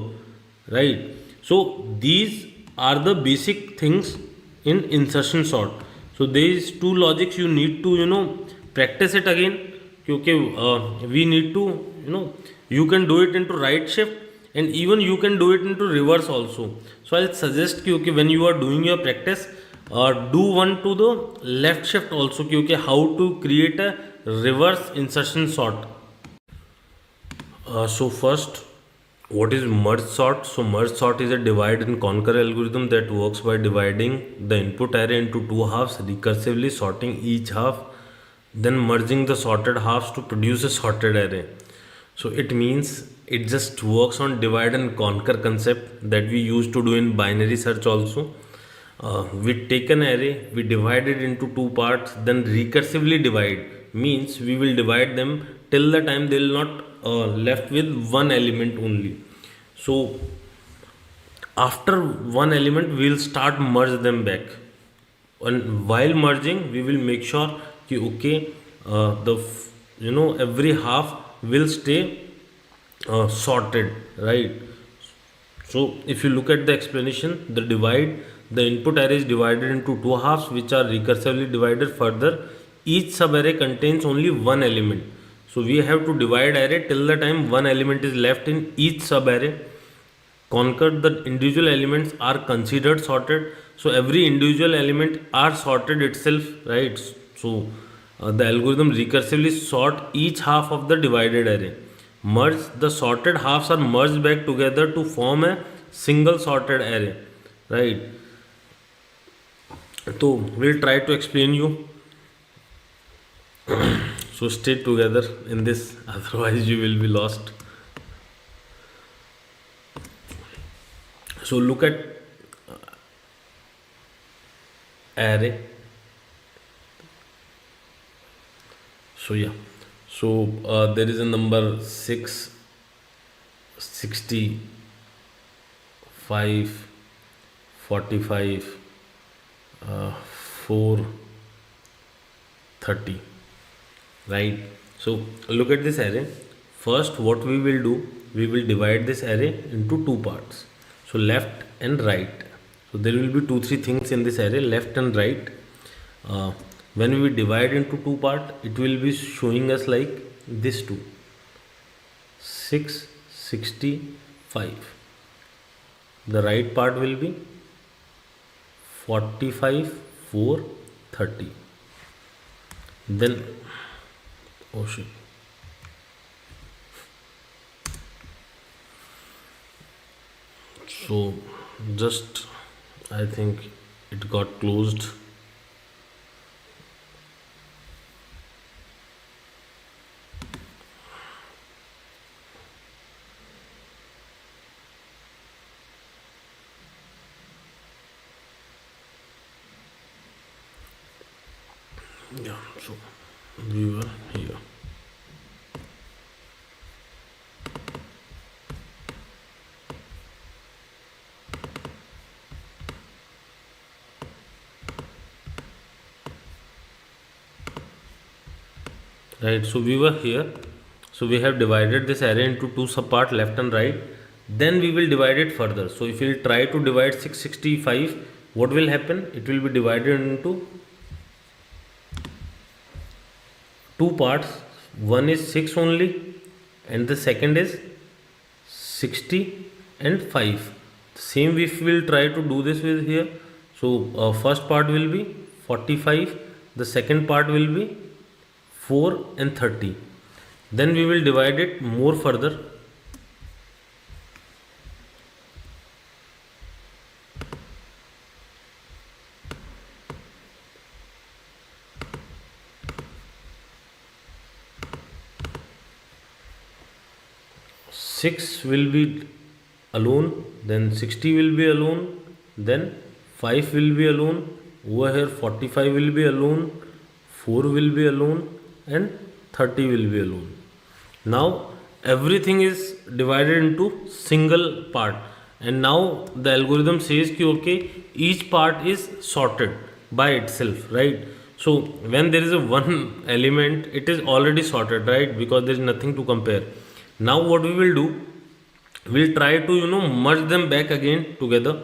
right? So these are the basic things in insertion sort. So these two logics you need to practice it again, क्योंकि we need to you can do it into right shift and even you can do it into reverse also. So I'll suggest क्योंकि when you are doing your practice, do one to the left shift also, क्योंकि how to create a reverse insertion sort. So first, what is merge sort? So merge sort is a divide and conquer algorithm that works by dividing the input array into two halves, recursively sorting each half, then merging the sorted halves to produce a sorted array. So it means it just works on divide and conquer concept that we used to do in binary search also. We take an array, we divide it into two parts, then recursively divide, means we will divide them till the time they will not left with one element only. So after one element we will start merge them back, and while merging we will make sure कि okay, every half will stay sorted, right? So if you look at the explanation, the divide, the input array is divided into two halves which are recursively divided further. Each subarray contains only one element. So we have to divide array till the time one element is left in each subarray. Conquer, the individual elements are considered sorted. So every individual element are sorted itself, right? So the algorithm recursively sort each half of the divided array. Merge, the sorted halves are merged back together to form a single sorted array, right? So we'll try to explain you. So stay together in this, otherwise you will be lost. So look at array. So yeah, so there is a number 6, 60, 5, 45, 4, 30, right? So look at this array. First what we will do, we will divide this array into two parts, so left and right. So there will be 2-3 things in this array, left and right. When we divide into two parts, it will be showing us like this two, 6, 60, 5. The right part will be 45, 4, 30. Then, oh shit. So just, I think it got closed. Yeah, so we were here. Right, so we were here. So we have divided this array into two subpart, left and right. Then we will divide it further. So if we will try to divide 665, what will happen? It will be divided into two parts. One is 6 only and the second is 60 and 5. Same if we will try to do this with here. So first part will be 45, the second part will be 4 and 30. Then we will divide it more further. Six will be alone, then 60 will be alone, then 5 will be alone, over here 45 will be alone, 4 will be alone, and 30 will be alone. Now everything is divided into single part, and now the algorithm says कि okay, each part is sorted by itself, right? So when there is a one element, it is already sorted, right? Because there is nothing to compare. Now what we will do, we'll try to merge them back again together.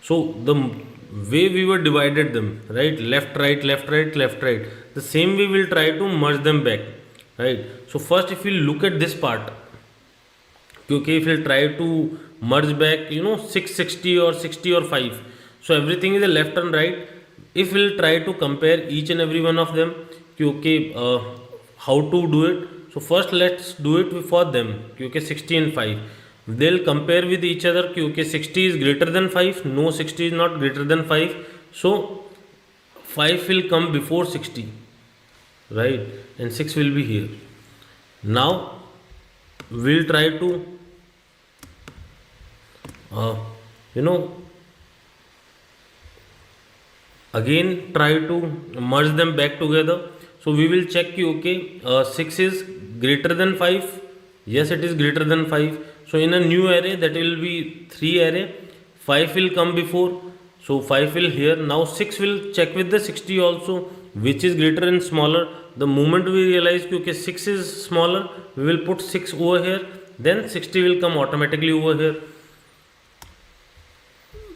So the way we were divided them, right, left right left right left right, the same way we'll try to merge them back, right? So first if we look at this part, okay, if we'll try to merge back 660 or 60 or 5, so everything is a left and right. If we'll try to compare each and every one of them, okay, how to do it? So first let's do it for them, okay, 60 and 5, they'll compare with each other, okay, 60 is greater than 5, no, 60 is not greater than 5, so 5 will come before 60, right, and 6 will be here. Now we'll try to again try to merge them back together. So we will check okay, 6 is greater than 5, yes, it is greater than 5. So in a new array, that will be 3 array, 5 will come before, so 5 will here. Now 6 will check with the 60 also, which is greater and smaller. The moment we realize okay, 6 is smaller, we will put 6 over here, then 60 will come automatically over here.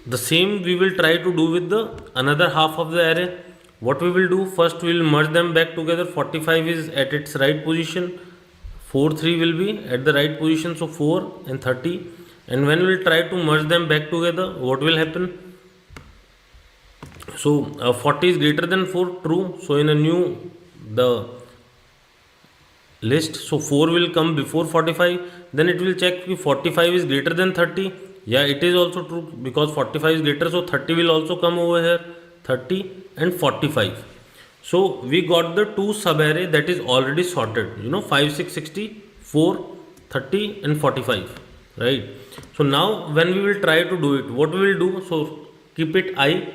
The same we will try to do with the another half of the array. What we will do, first we will merge them back together. 45 is at its right position, 4 3 will be at the right position, so 4 and 30. And when we will try to merge them back together, what will happen? So 40 is greater than 4, true. So in a new the list, so 4 will come before 45. Then it will check if 45 is greater than 30. Yeah, it is also true, because 45 is greater, so 30 will also come over here, 30 and 45. So we got the two sub array that is already sorted, 5 6 60, 4 30 and 45, right? So now when we will try to do it, what we will do, so keep it I,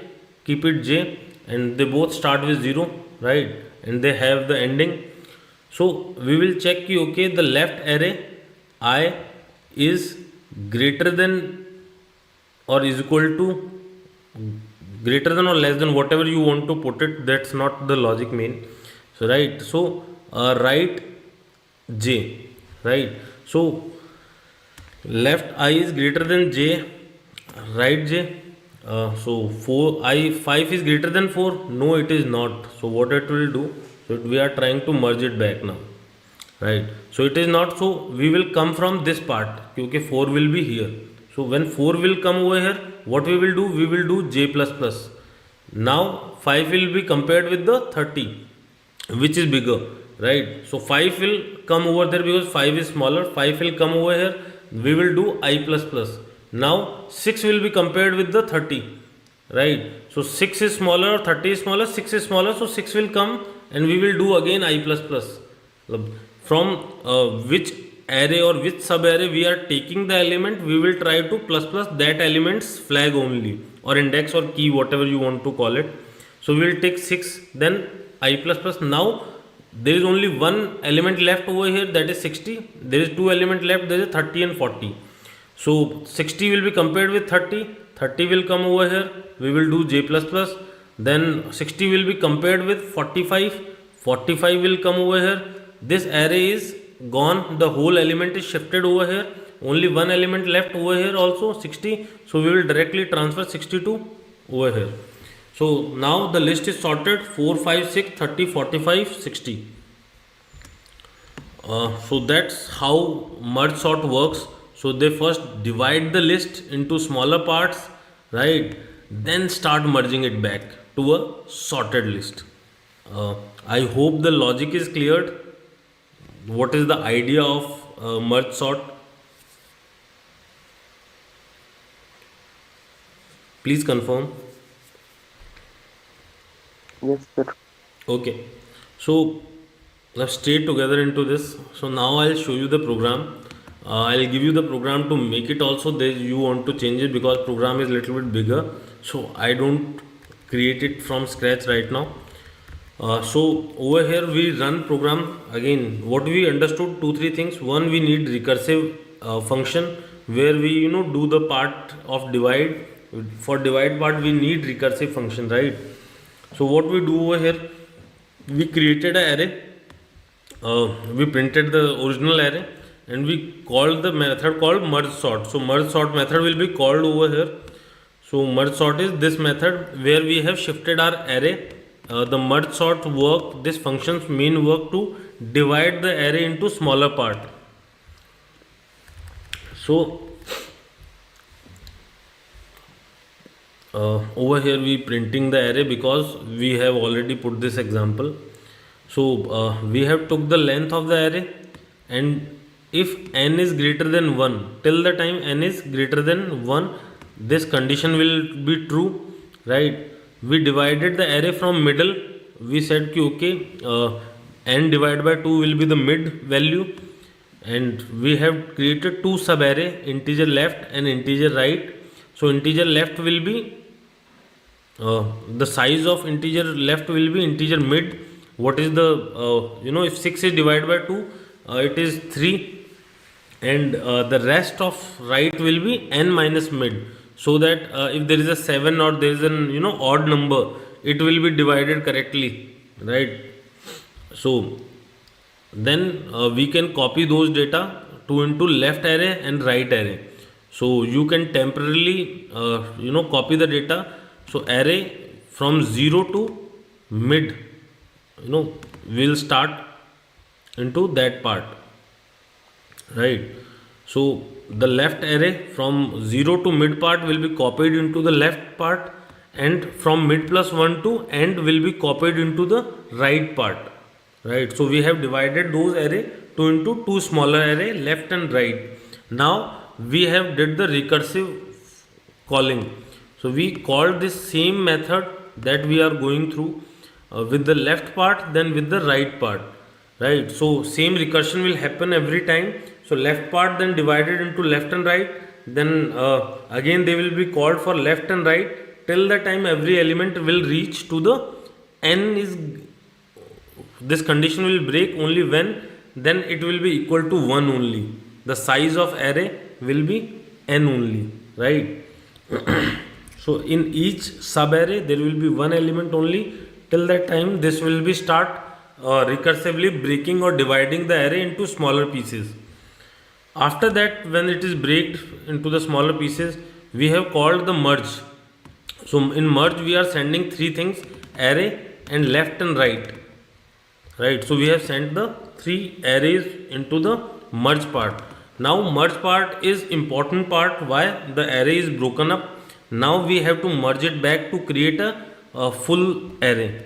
keep it j, and they both start with 0, right, and they have the ending. So we will check okay, the left array I is greater than or is equal to, greater than or less than, whatever you want to put it, that's not the logic main. So right, so right j, right, so left I is greater than j, right j. So 5 is greater than 4, no, it is not. So what it will do, so we are trying to merge it back now, right? So it is not, so we will come from this part, okay, 4 will be here. So when 4 will come over here, what we will do, we will do j plus plus. Now 5 will be compared with the 30, which is bigger, right? So 5 will come over there because 5 is smaller, 5 will come over here, we will do I plus plus. Now 6 will be compared with the 30, right? So 6 is smaller, 30 is smaller, 6 is smaller, so 6 will come and we will do again I plus plus. From which array or which sub array we are taking the element, we will try to plus plus that element's flag only, or index or key, whatever you want to call it. So we will take 6, then I plus plus. Now there is only one element left over here, that is 60. There is two element left, there is 30 and 40. So 60 will be compared with 30, 30 will come over here, we will do j plus plus. Then 60 will be compared with 45, 45 will come over here. This array is gone, the whole element is shifted over here, only one element left over here also, 60. So we will directly transfer 62 over here. So now the list is sorted, 4 5 6 30 45 60. So that's how merge sort works. So they first divide the list into smaller parts, right, then start merging it back to a sorted list. I hope the logic is cleared. What is the idea of merge sort? Please confirm. Yes, sir. Okay, so let's stay together into this. So now I'll show you the program. I'll give you the program to make it also. There you want to change it because program is little bit bigger, so I don't create it from scratch right now. So over here we run program. Again, what we understood, two three things. One, we need recursive function where we do the part of divide. For divide part we need recursive function, right? So what we do over here, we created an array, we printed the original array, and we called the method called merge sort. So merge sort method will be called over here. So merge sort is this method where we have shifted our array. The merge sort work, this function's main work to divide the array into smaller part. So over here we printing the array because we have already put this example. So we have took the length of the array, and if n is greater than 1, till the time n is greater than 1, this condition will be true, right? We divided the array from middle. We said ki okay, n divided by 2 will be the mid value, and we have created two sub array, integer left and integer right. So integer left will be the size of integer left will be integer mid. What is the if 6 is divided by 2, it is 3, and the rest of right will be n minus mid, so that if there is a 7 or there is an odd number, it will be divided correctly, right? So then we can copy those data to into left array and right array. So you can temporarily copy the data. So array from 0 to mid, will start into that part, right? So the left array from 0 to mid part will be copied into the left part, and from mid plus 1 to end will be copied into the right part, right? So we have divided those array into two smaller array, left and right. Now we have did the recursive calling. So we called this same method that we are going through with the left part, then with the right part, right? So same recursion will happen every time. So left part then divided into left and right, then again they will be called for left and right till the time every element will reach to the n is, this condition will break only when then it will be equal to 1 only. The size of array will be n only, right? So in each sub array there will be one element only. Till that time this will be start recursively breaking or dividing the array into smaller pieces. After that, when it is breaked into the smaller pieces, we have called the merge. So in merge we are sending three things: array and left and right, right? So we have sent the three arrays into the merge part. Now merge part is important part. Why? The array is broken up. Now we have to merge it back to create a full array.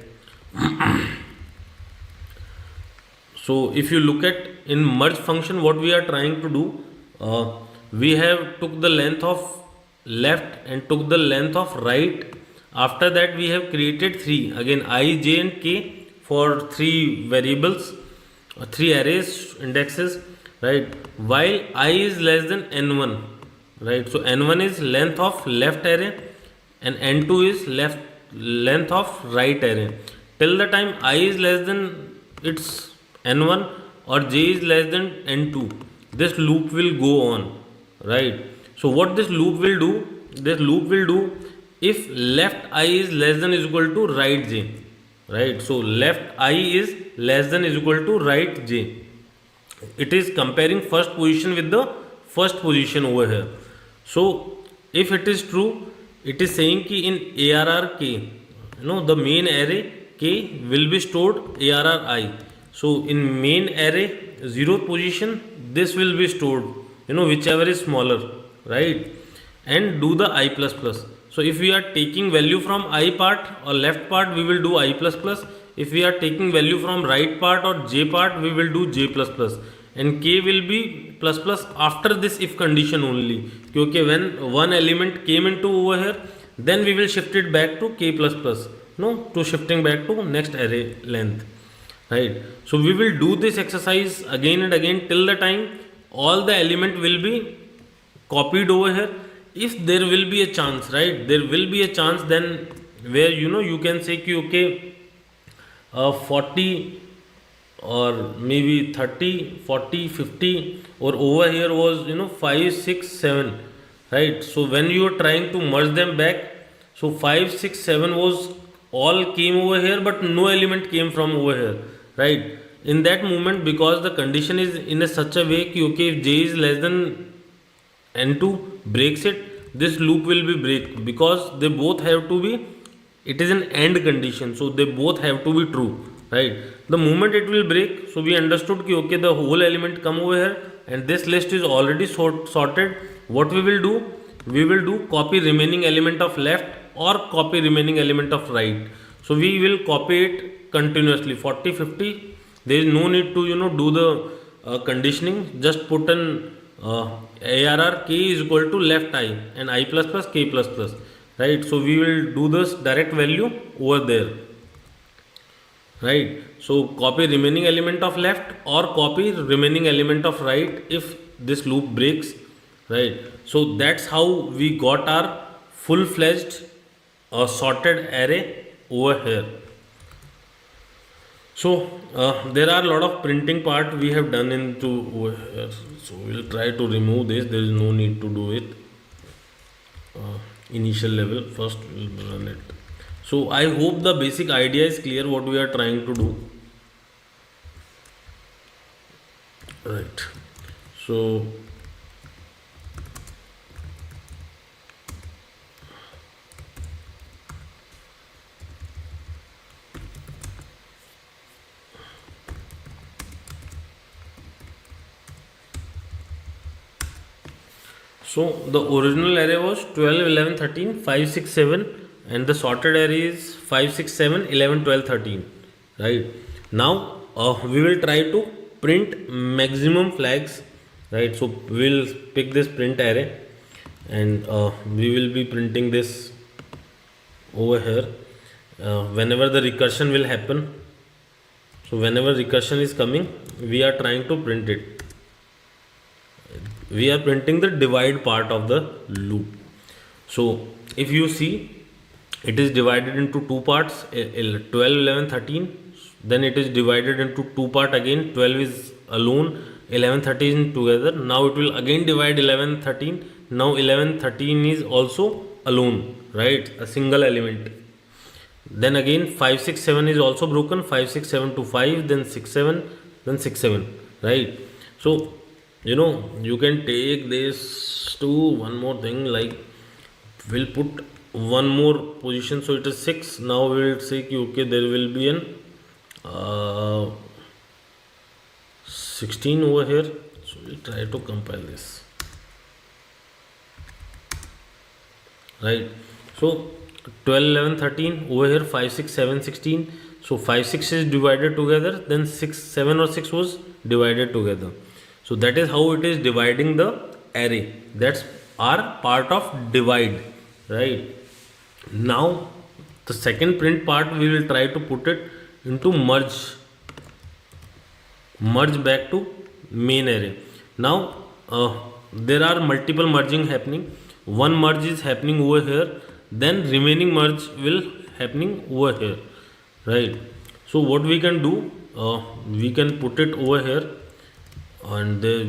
So if you look at in merge function, what we are trying to do, we have took the length of left and took the length of right. After that we have created three, again I, j and k for three variables, three arrays indexes, right? While I is less than n1, right? So n1 is length of left array and n2 is length of right array. Till the time I is less than its n1 or j is less than n2, this loop will go on, right? So what this loop will do, if left I is less than is equal to right j, right? So left I is less than is equal to right j. It is comparing first position with the first position over here. So if it is true, it is saying ki in ARR k, the main array k will be stored ARR I. So in main array 0th position, this will be stored, whichever is smaller, right? And do the I plus plus. So if we are taking value from I part or left part, we will do I plus plus. If we are taking value from right part or j part, we will do j plus plus. And k will be plus plus after this if condition only. Okay, when one element came into over here, then we will shift it back to k plus plus. To shifting back to next array length. Right. So we will do this exercise again and again till the time all the element will be copied over here. If there will be a chance, right? There will be a chance then where you can say ki okay, 40 or maybe 30, 40, 50, or over here was 5, 6, 7, right? So when you are trying to merge them back, so 5, 6, 7 was all came over here, but no element came from over here, right? In that moment, because the condition is in a such a way कि okay, if j is less than n2 breaks it, this loop will be break, because they both have to be, it is an AND condition, so they both have to be true, right? The moment it will break, so we understood ki okay, the whole element come over here and this list is already sorted. What we will do, we will do copy remaining element of left or copy remaining element of right. So we will copy it continuously 40, 50. There is no need to do the conditioning. Just put an ARR k is equal to left I and I plus plus k plus plus, right? So we will do this direct value over there, right? So copy remaining element of left or copy remaining element of right if this loop breaks, right? So that's how we got our full-fledged sorted array over here. So there are a lot of printing part we have done into over here. So we'll try to remove this. There is no need to do it. Initial level first we'll run it. So I hope the basic idea is clear what we are trying to do. Right. So the original array was 12, 11, 13, 5, 6, 7, and the sorted array is 5, 6, 7, 11, 12, 13, right? Now we will try to print maximum flags, right? So we'll pick this print array and we will be printing this over here whenever the recursion will happen. So whenever recursion is coming, we are trying to print it. We are printing the divide part of the loop. So if you see, it is divided into two parts, 12, 11, 13. Then it is divided into two part again, 12 is alone, 11, 13 together. Now it will again divide 11, 13. Now 11, 13 is also alone, right? A single element. Then again 5, 6, 7 is also broken, 5, 6, 7 to 5, then 6, 7, then 6, 7, right? So you can take this to one more thing, like we'll put one more position, so it is 6. Now we will say okay, there will be an 16 over here. So we'll try to compile this, right? So 12, 11, 13 over here, 5, 6, 7, 16. So 5, 6 is divided together, then 6, 7 or 6 was divided together. So that is how it is dividing the array. That's our part of divide, right? Now the second print part, we will try to put it into merge back to main array. Now there are multiple merging happening. One merge is happening over here, then remaining merge will happening over here, right? So what we can do, we can put it over here and